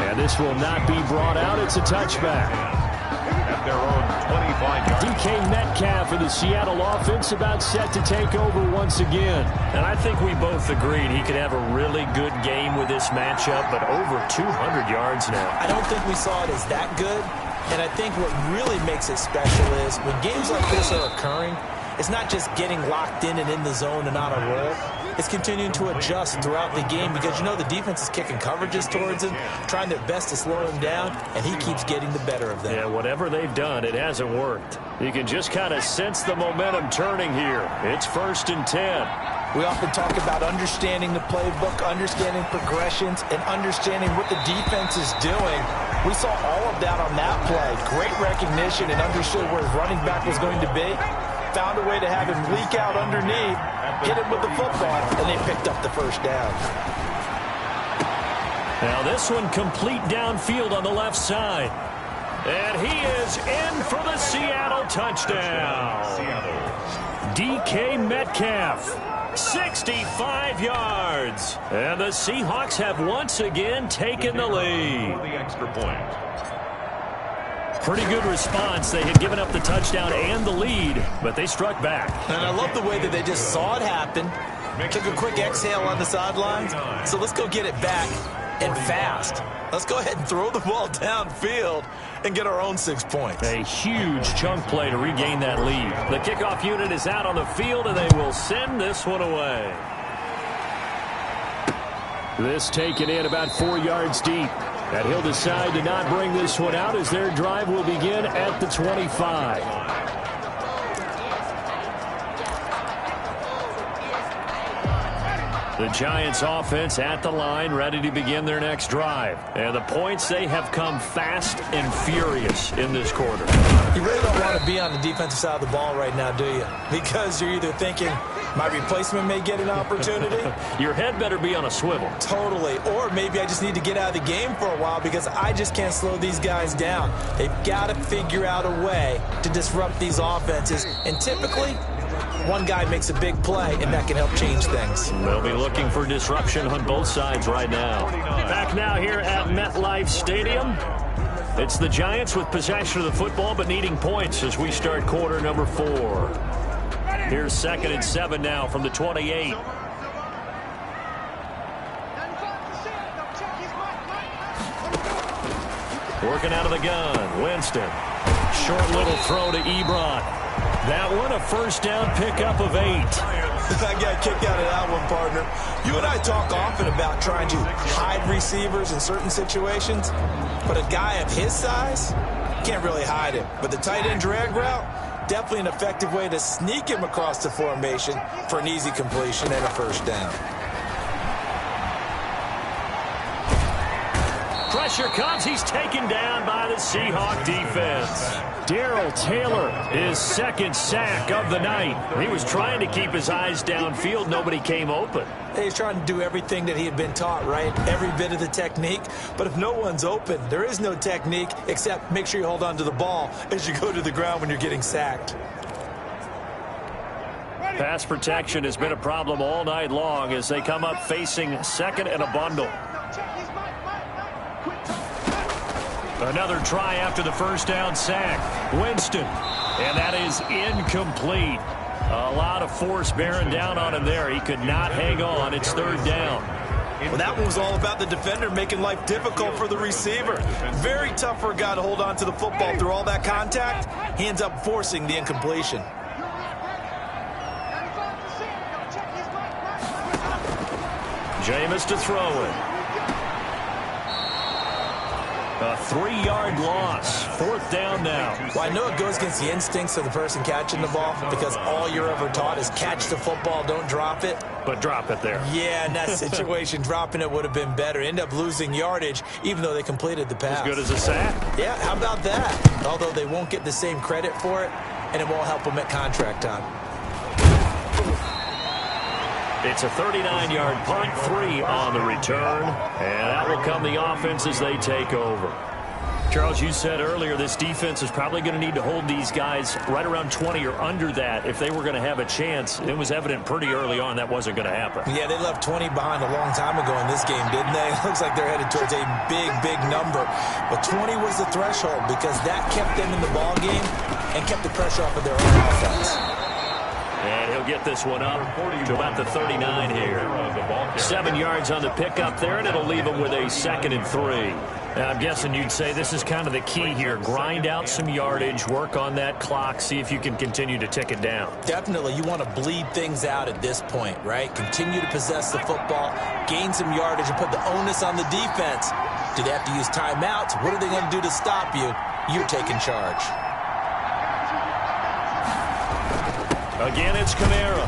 And this will not be brought out. It's a touchback. At their own 25-yard. DK Metcalf of the Seattle offense about set to take over once again. And I think we both agreed he could have a really good game with this matchup, but over 200 yards now. I don't think we saw it as that good, and I think what really makes it special is when games like this are occurring, it's not just getting locked in and in the zone and on a roll. It's continuing to adjust throughout the game because, you know, the defense is kicking coverages towards him, trying their best to slow him down, and he keeps getting the better of them. Yeah, whatever they've done, it hasn't worked. You can just kind of sense the momentum turning here. It's 1st and 10. We often talk about understanding the playbook, understanding progressions, and understanding what the defense is doing. We saw all of that on that play. Great recognition and understood where his running back was going to be. Found a way to have him leak out underneath, hit him with the football, and they picked up the first down. Now this one complete downfield on the left side. And he is in for the Seattle touchdown. DK Metcalf, 65 yards. And the Seahawks have once again taken the lead. For the extra point. Pretty good response. They had given up the touchdown and the lead, but they struck back. And I love the way that they just saw it happen. Took a quick exhale on the sidelines. So let's go get it back and fast. Let's go ahead and throw the ball downfield and get our own 6 points. A huge chunk play to regain that lead. The kickoff unit is out on the field, and they will send this one away. This taken in about 4 yards deep. And he'll decide to not bring this one out as their drive will begin at the 25. The Giants offense at the line, ready to begin their next drive. And the points, they have come fast and furious in this quarter. You really don't want to be on the defensive side of the ball right now, do you? Because you're either thinking, my replacement may get an opportunity. Your head better be on a swivel. Totally. Or maybe I just need to get out of the game for a while because I just can't slow these guys down. They've got to figure out a way to disrupt these offenses. And typically, one guy makes a big play, and that can help change things. They'll be looking for disruption on both sides right now. Back now here at MetLife Stadium. It's the Giants with possession of the football, but needing points as we start quarter number 4. Here's 2nd and 7 now from the 28. Working out of the gun, Winston. Short little throw to Ebron. That one a first down pickup of 8. I got kicked out of that one, partner. You and I talk often about trying to hide receivers in certain situations, but a guy of his size can't really hide it. But the tight end drag route, definitely an effective way to sneak him across the formation for an easy completion and a first down. Pressure comes. He's taken down by the Seahawk defense. Darrell Taylor, his 2nd sack of the night. He was trying to keep his eyes downfield. Nobody came open. He's trying to do everything that he had been taught, right? Every bit of the technique. But if no one's open, there is no technique except make sure you hold on to the ball as you go to the ground when you're getting sacked. Pass protection has been a problem all night long as they come up facing 2nd and a bundle. Another try after the first down sack. Winston. And that is incomplete. A lot of force bearing down on him there. He could not hang on. It's 3rd down. Well, that one was all about the defender making life difficult for the receiver. Very tough for a guy to hold on to the football through all that contact. He ends up forcing the incompletion. Jameis to throw it. A 3-yard loss. 4th down now. Well, I know it goes against the instincts of the person catching the ball because all you're ever taught is catch the football, don't drop it. But drop it there. Yeah, in that situation, dropping it would have been better. End up losing yardage, even though they completed the pass. As good as a sack? Yeah, how about that? Although they won't get the same credit for it, and it won't help them at contract time. It's a 39-yard punt, 3 on the return, and that will come the offense as they take over. Charles, you said earlier this defense is probably going to need to hold these guys right around 20 or under that if they were going to have a chance. It was evident pretty early on that wasn't going to happen. Yeah, they left 20 behind a long time ago in this game, didn't they? It looks like they're headed towards a big, big number. But 20 was the threshold because that kept them in the ball game and kept the pressure off of their own offense. And he'll get this one up to about the 39 here. 7 yards on the pickup there, and it'll leave him with a 2nd and 3. Now, I'm guessing you'd say this is kind of the key here. Grind out some yardage, work on that clock, see if you can continue to tick it down. Definitely. You want to bleed things out at this point, right? Continue to possess the football, gain some yardage, and put the onus on the defense. Do they have to use timeouts? What are they going to do to stop you? You're taking charge. Again, it's Kamara,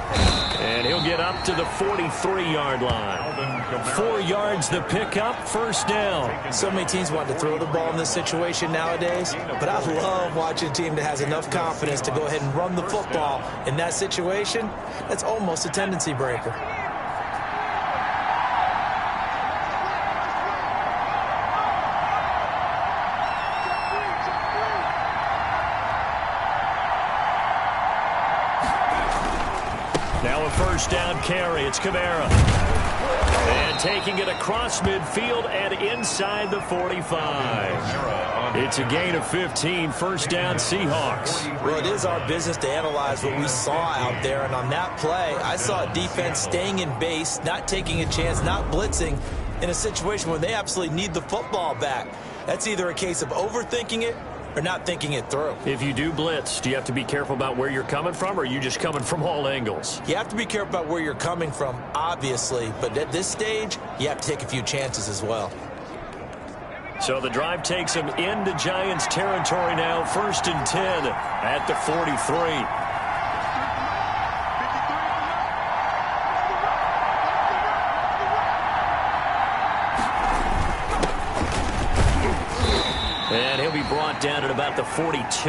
and he'll get up to the 43-yard line. 4 yards the pickup, first down. So many teams want to throw the ball in this situation nowadays, but I love watching a team that has enough confidence to go ahead and run the football. In that situation, that's almost a tendency breaker. First down carry. It's Kamara. And taking it across midfield and inside the 45. It's a gain of 15. First down Seahawks. Well, it is our business to analyze what we saw out there. And on that play, I saw a defense staying in base, not taking a chance, not blitzing in a situation where they absolutely need the football back. That's either a case of overthinking it or not thinking it through. If you do blitz, do you have to be careful about where you're coming from, or are you just coming from all angles? You have to be careful about where you're coming from, obviously, but at this stage, you have to take a few chances as well. So the drive takes them into Giants territory now, 1st and 10 at the 43. brought down at about the 42.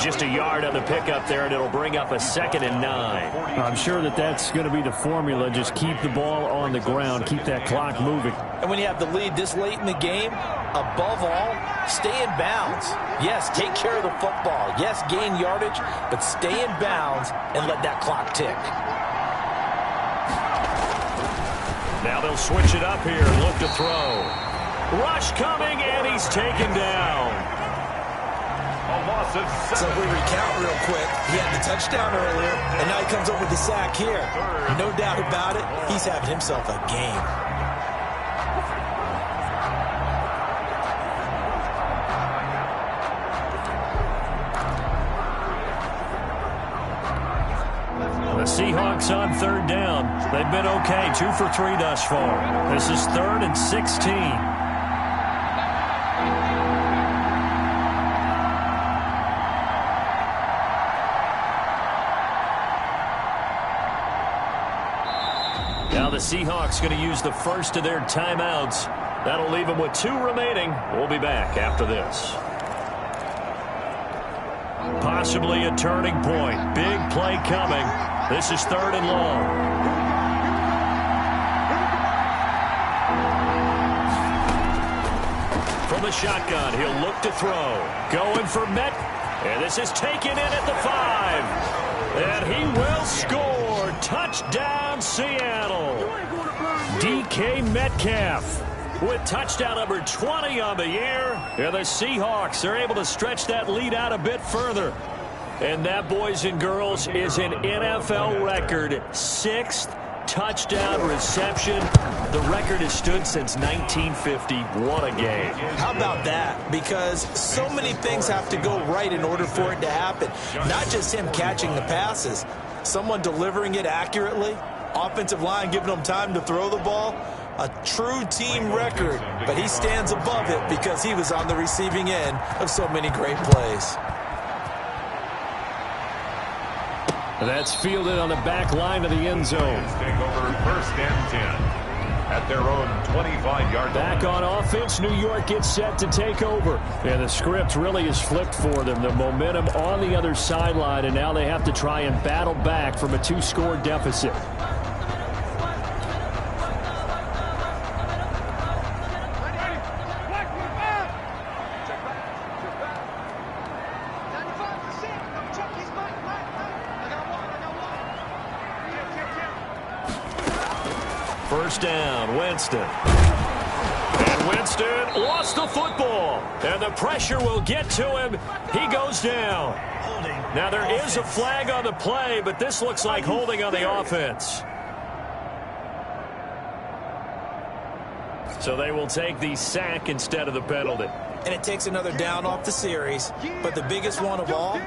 Just a yard on the pickup there, and it'll bring up a 2nd and 9. I'm sure that's going to be the formula. Just keep the ball on the ground, keep that clock moving. And when you have the lead this late in the game, above all, stay in bounds. Yes, take care of the football. Yes, gain yardage, but stay in bounds and let that clock tick. Now they'll switch it up here and look to throw. Rush coming, and he's taken down. So if we recount real quick, he had the touchdown earlier, and now he comes up with the sack here. No doubt about it, he's having himself a game. The Seahawks on 3rd down. They've been okay, 2 for 3 thus far. This is 3rd and 16. Now the Seahawks going to use the first of their timeouts. That'll leave them with 2 remaining. We'll be back after this. Possibly a turning point. Big play coming. This is 3rd and long. From the shotgun, he'll look to throw. Going for Met. And this is taken in at the 5. And he will score. Touchdown, Seattle. DK Metcalf with touchdown number 20 on the year. And the Seahawks are able to stretch that lead out a bit further. And that, boys and girls, is an NFL record 6th touchdown reception. The record has stood since 1950. What a game. How about that? Because so many things have to go right in order for it to happen. Not just him catching the passes. Someone delivering it accurately. Offensive line giving him time to throw the ball. A true team record. But he stands above it because he was on the receiving end of so many great plays. That's fielded on the back line of the end zone. Take over 1st and 10 at their own 25-yard line. Back on offense, New York gets set to take over. And the script really is flipped for them. The momentum on the other sideline, and now they have to try and battle back from a 2-score deficit. First down, Winston. And Winston lost the football. And the pressure will get to him. He goes down. Now there is a flag on the play, but this looks like holding on the offense. So they will take the sack instead of the penalty. And it takes another down off the series. But the biggest one of all,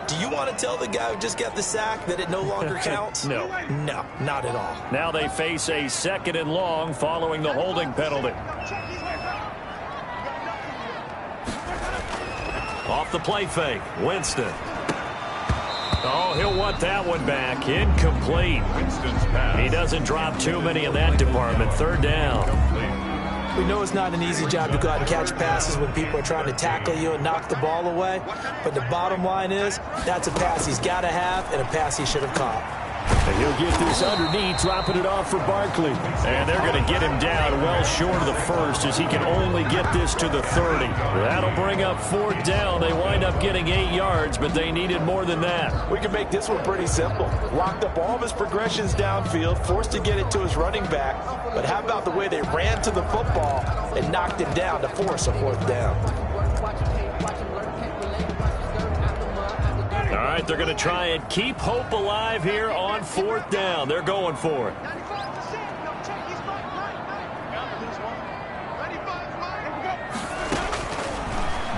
do you want to tell the guy who just got the sack that it no longer counts? No. No, not at all. Now they face a 2nd and long following the holding penalty. Off the play fake, Winston. Oh, he'll want that one back. Incomplete. Winston's pass. He doesn't drop too many in that department. 3rd down. We know it's not an easy job to go out and catch passes when people are trying to tackle you and knock the ball away. But the bottom line is, that's a pass he's got to have and a pass he should have caught. And he'll get this underneath, dropping it off for Barkley. And they're going to get him down well short of the 1st as he can only get this to the 30. That'll bring up 4th down. They wind up getting 8 yards, but they needed more than that. We can make this one pretty simple. Locked up all of his progressions downfield, forced to get it to his running back. But how about the way they ran to the football and knocked him down to force a 4th down? All right, they're going to try and keep hope alive here on 4th down. They're going for it.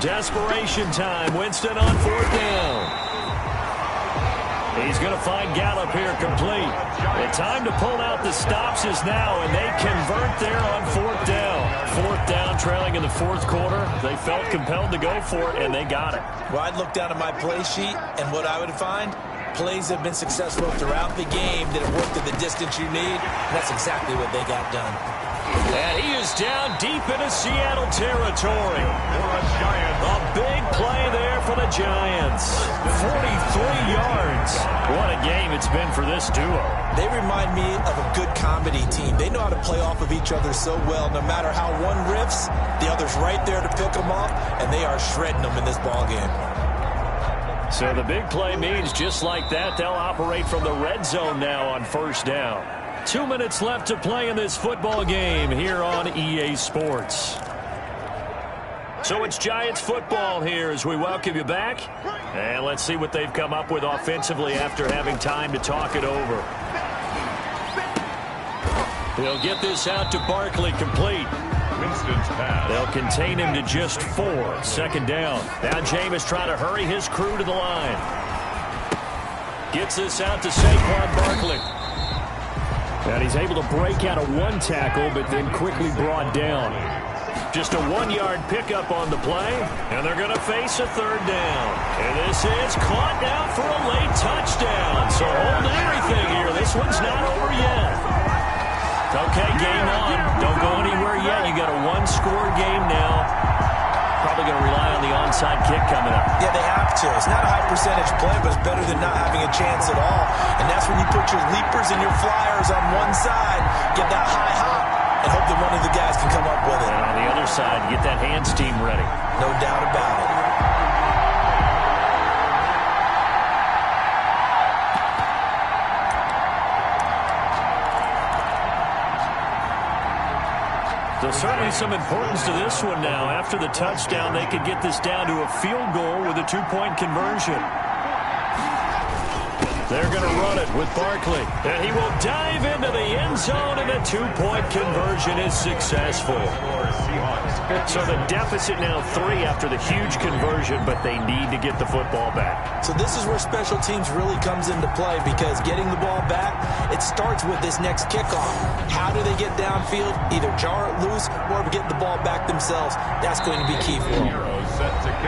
Desperation time. Winston on 4th down. He's going to find Gallup here complete. The time to pull out the stops is now, and they convert there on 4th down. 4th down, trailing in the 4th quarter. They felt compelled to go for it, and they got it. Well, I'd look down at my play sheet, and what I would find, plays have been successful throughout the game that have worked at the distance you need, and that's exactly what they got done. And he is down deep into Seattle territory. A big play there for the Giants. 43 yards. What a game it's been for this duo. They remind me of a good comedy team. They know how to play off of each other so well. No matter how one riffs, the other's right there to pick them up, and they are shredding them in this ballgame. So the big play means just like that, they'll operate from the red zone now on first down. 2 minutes left to play in this football game here on EA Sports. So it's Giants football here as we welcome you back. And let's see what they've come up with offensively after having time to talk it over. They'll get this out to Barkley complete. Winston's pass. They'll contain him to just 4. Second down. Now Jameis trying to hurry his crew to the line. Gets this out to Saquon Barkley. And he's able to break out of one tackle, but then quickly brought down. Just a 1-yard pickup on the play, and they're going to face a third down. And this is caught now for a late touchdown. So hold everything here. This one's not over yet. Okay, game on. Don't go anywhere yet. You got a one-score game now. Probably going to rely on the onside kick coming up. Yeah, they have to. It's not a high percentage play, but it's better than not having a chance at all. And that's when you put your leapers and your flyers on one side, get that high hop, and hope that one of the guys can come up with it. And on the other side, get that hands team ready. No doubt about it. There's certainly some importance to this one now. After the touchdown, they could get this down to a field goal with a 2-point conversion. They're going to run it with Barkley. And he will dive into the end zone, and a 2-point conversion is successful. So the deficit now 3 after the huge conversion, but they need to get the football back. So this is where special teams really comes into play, because getting the ball back, it starts with this next kickoff. How do they get downfield? Either jar it loose or get the ball back themselves. That's going to be key for them.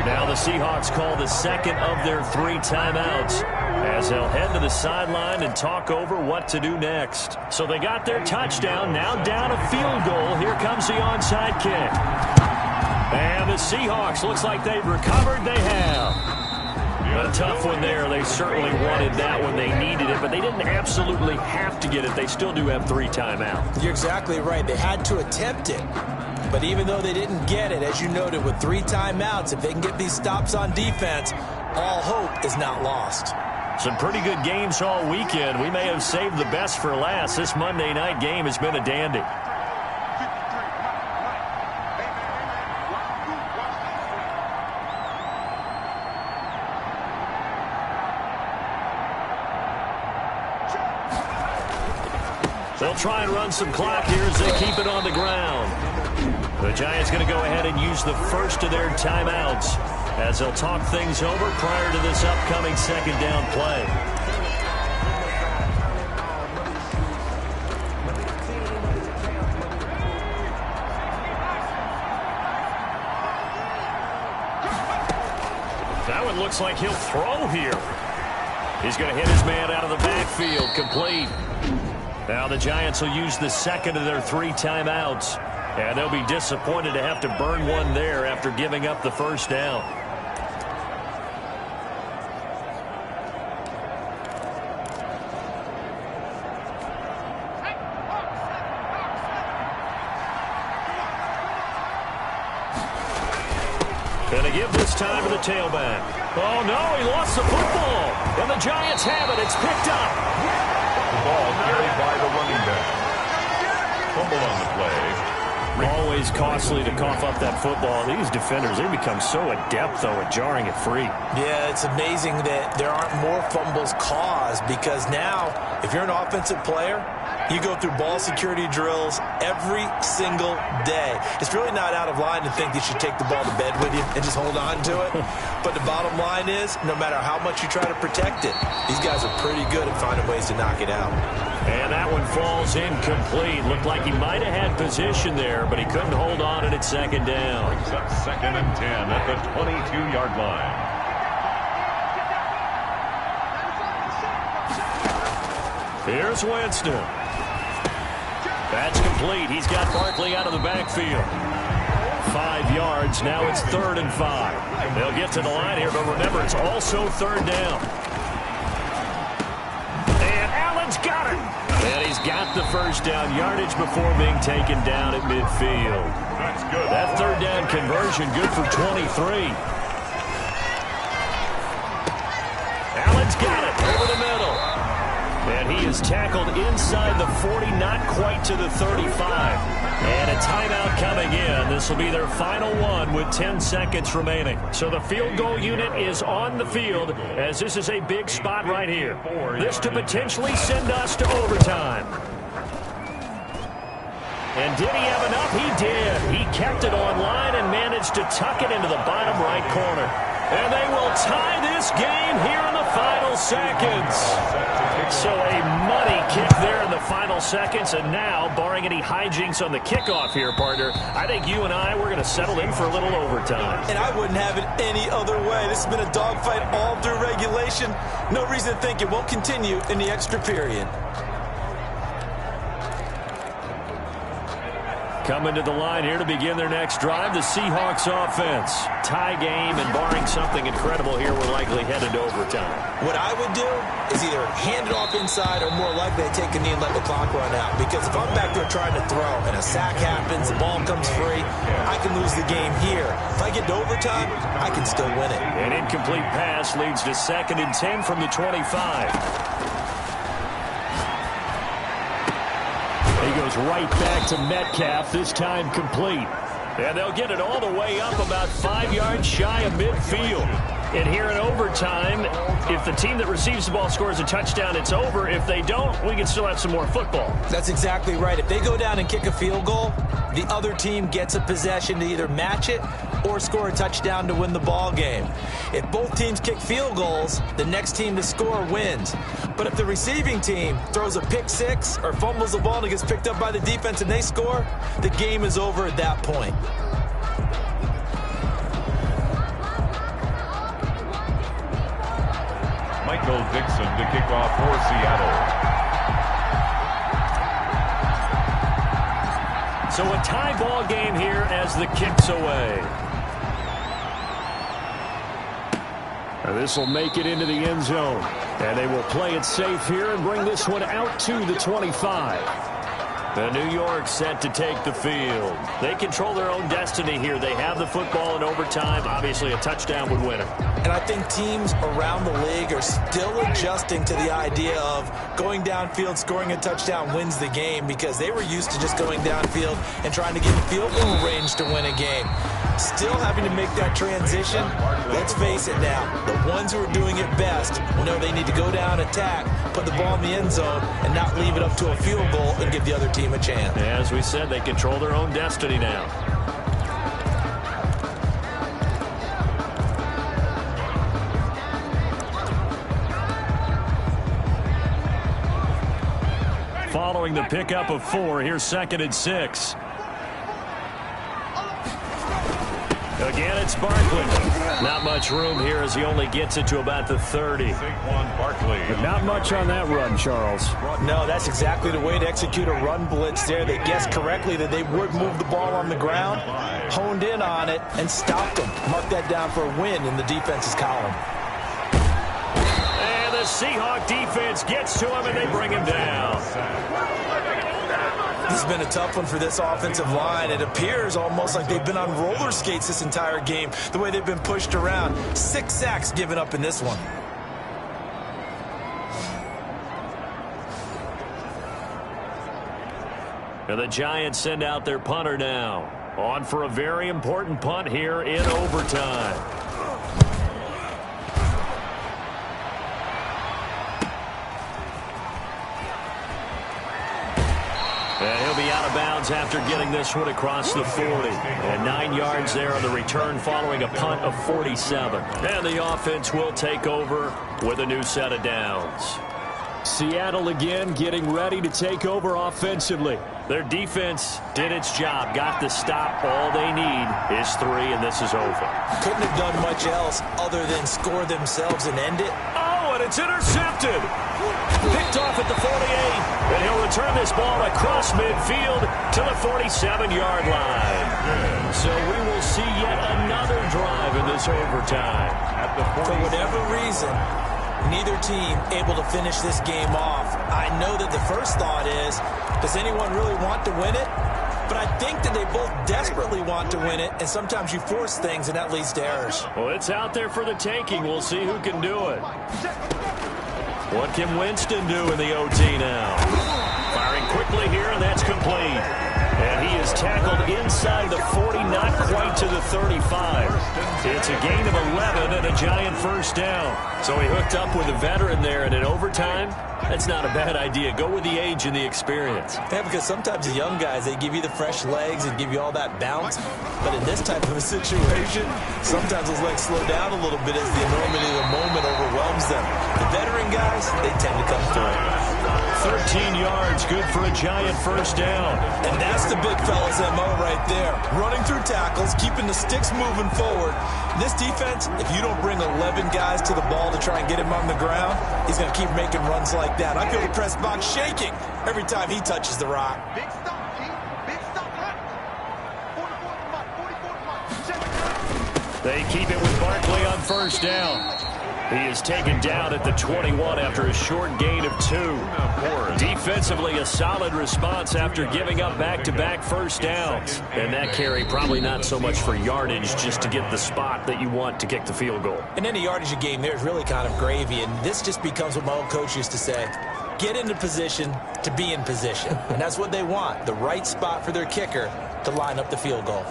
Now the Seahawks call the second of their 3 timeouts as they'll head to the sideline and talk over what to do next. So they got their touchdown, now down a field goal. Here comes the onside kick. And the Seahawks, looks like they've recovered. They have. A tough one there. They certainly wanted that when they needed it, but they didn't absolutely have to get it. They still do have 3 timeouts. You're exactly right. They had to attempt it. But even though they didn't get it, as you noted, with 3 timeouts, if they can get these stops on defense, all hope is not lost. Some pretty good games all weekend. We may have saved the best for last. This Monday night game has been a dandy. They'll try and run some clock here as they keep it on the ground. The Giants going to go ahead and use the first of their timeouts as they'll talk things over prior to this upcoming second down play. That one looks like he'll throw here. He's going to hit his man out of the backfield, complete. Now the Giants will use the second of their 3 timeouts. And they'll be disappointed to have to burn one there after giving up the first down. Going to give this time to the tailback. Oh, no, he lost the football. And the Giants have it. It's picked up. The ball carried by the running back. Fumble on the play. Always costly to cough up that football. These defenders, they become so adept, though, at jarring it free. Yeah, it's amazing that there aren't more fumbles caused, because now, if you're an offensive player, you go through ball security drills every single day. It's really not out of line to think you should take the ball to bed with you and just hold on to it. But the bottom line is, no matter how much you try to protect it, these guys are pretty good at finding ways to knock it out. And that one falls incomplete. Looked like he might have had position there, but he couldn't hold on at second down. Brings up 2nd and 10 at the 22-yard line. Here's Winston. That's complete. He's got Barkley out of the backfield. 5 yards. Now it's 3rd and 5. They'll get to the line here, but remember, it's also 3rd down. And Allen's got it. And he's got the 1st down yardage before being taken down at midfield. That's good. That 3rd down conversion good for 23. Allen's got it over the middle. And he is tackled inside the 40, not quite to the 35. And a timeout coming in. This will be their final one with 10 seconds remaining. So the field goal unit is on the field as this is a big spot right here. This to potentially send us to overtime. And did he have enough? He did. He kept it on line and managed to tuck it into the bottom right corner. And they will tie this game here in the final seconds. So a money kick there in the final seconds. And now, barring any hijinks on the kickoff here, partner, I think you and I, we're going to settle in for a little overtime. And I wouldn't have it any other way. This has been a dogfight all through regulation. No reason to think it won't continue in the extra period. Coming to the line here to begin their next drive, the Seahawks offense. Tie game, and barring something incredible here, we're likely headed to overtime. What I would do is either hand it off inside or more likely take a knee and let the clock run out. Because if I'm back there trying to throw and a sack happens, the ball comes free, I can lose the game here. If I get to overtime, I can still win it. An incomplete pass leads to 2nd and 10 from the 25. He goes right back to Metcalf, this time complete. And they'll get it all the way up about 5 yards shy of midfield. And here in overtime, if the team that receives the ball scores a touchdown, it's over. If they don't, we can still have some more football. That's exactly right. If they go down and kick a field goal, the other team gets a possession to either match it or score a touchdown to win the ball game. If both teams kick field goals, the next team to score wins. But if the receiving team throws a pick six or fumbles the ball and it gets picked up by the defense and they score, the game is over at that point. Michael Dixon to kick off for Seattle. So a tie ball game here as the kick's away. And this will make it into the end zone. And they will play it safe here and bring this one out to the 25. The New York set to take the field. They control their own destiny here. They have the football in overtime. Obviously, a touchdown would win it. And I think teams around the league are still adjusting to the idea of going downfield, scoring a touchdown wins the game, because they were used to just going downfield and trying to get in field goal range to win a game. Still having to make that transition. Let's face it now. The ones who are doing it best know they need to go down, attack, put the ball in the end zone, and not leave it up to a field goal and give the other team a chance. As we said, they control their own destiny now. Following the pickup of 4, here's 2nd and 6. Again, it's Barkley. Not much room here as he only gets it to about the 30. But not much on that run, Charles. No, that's exactly the way to execute a run blitz there. They guessed correctly that they would move the ball on the ground, honed in on it, and stopped them. Mark that down for a win in the defense's column. And the Seahawk defense gets to him, and they bring him down. This has been a tough one for this offensive line. It appears almost like they've been on roller skates this entire game, the way they've been pushed around. 6 sacks given up in this one. And the Giants send out their punter now. On for a very important punt here in overtime. And he'll be out of bounds after getting this one across the 40. And 9 yards there on the return following a punt of 47. And the offense will take over with a new set of downs. Seattle again getting ready to take over offensively. Their defense did its job, got the stop. All they need is 3, and this is over. Couldn't have done much else other than score themselves and end it. Oh, and it's intercepted. Picked off at the 48, and he'll return this ball across midfield to the 47-yard line. So we will see yet another drive in this overtime. For whatever reason, neither team able to finish this game off. I know that the first thought is, does anyone really want to win it? But I think that they both desperately want to win it, and sometimes you force things, and that leads to errors. Well, it's out there for the taking. We'll see who can do it. What can Winston do in the OT now? Firing quickly here, and that's complete. And he is tackled inside the 40, not quite to the 35. It's a gain of 11 and a giant first down. So he hooked up with a veteran there, and in overtime, that's not a bad idea. Go with the age and the experience. Yeah, because sometimes the young guys, they give you the fresh legs and give you all that bounce. But in this type of a situation, sometimes those legs slow down a little bit as the enormity of the moment overwhelms them. The veteran guys, they tend to come through. 13 yards, good for a giant first down. And that's the big fella's MO right there. Running through tackles, keeping the sticks moving forward. This defense, if you don't bring 11 guys to the ball to try and get him on the ground, he's going to keep making runs like that. I feel the press box shaking every time he touches the rock. They keep it with Barkley on first down. He is taken down at the 21 after a short gain of 2. Defensively, a solid response after giving up back-to-back first downs. And that carry probably not so much for yardage, just to get the spot that you want to kick the field goal. In any yardage game, there's really kind of gravy, and this just becomes what my old coach used to say. Get into position to be in position. And that's what they want, the right spot for their kicker to line up the field goal.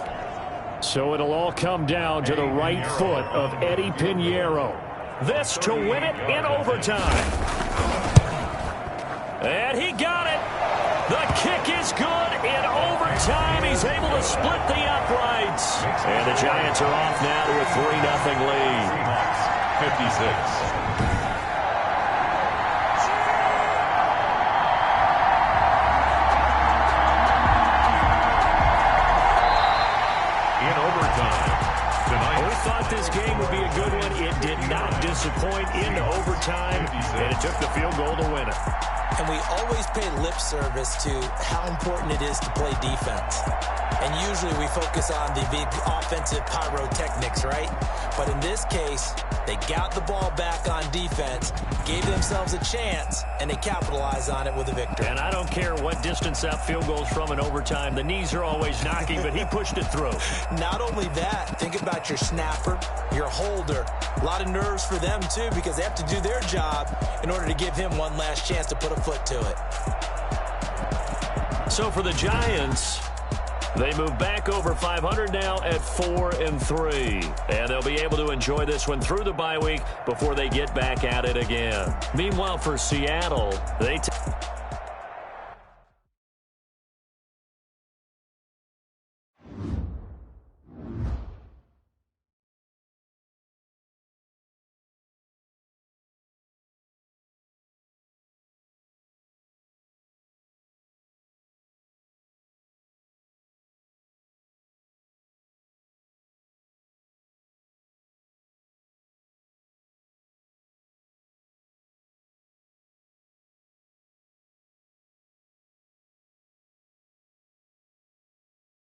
So it'll all come down to the right foot of Eddie Pinheiro. This to win it in overtime. And he got it. The kick is good in overtime. He's able to split the uprights. And the Giants are off now to a 3-0 lead. 56. This game would be a good one. It did not disappoint into overtime, and it took the field goal to win it. And we always pay lip service to how important it is to play defense. And usually we focus on the big offensive pyrotechnics, right? But in this case, they got the ball back on defense, gave themselves a chance, and they capitalized on it with a victory. And I don't care what distance that field goes from in overtime. The knees are always knocking, but he pushed it through. Not only that, think about your snapper, your holder. A lot of nerves for them, too, because they have to do their job in order to give him one last chance to put a foot to it. So for the Giants, they move back over 500 now at 4-3. And they'll be able to enjoy this one through the bye week before they get back at it again. Meanwhile, for Seattle, they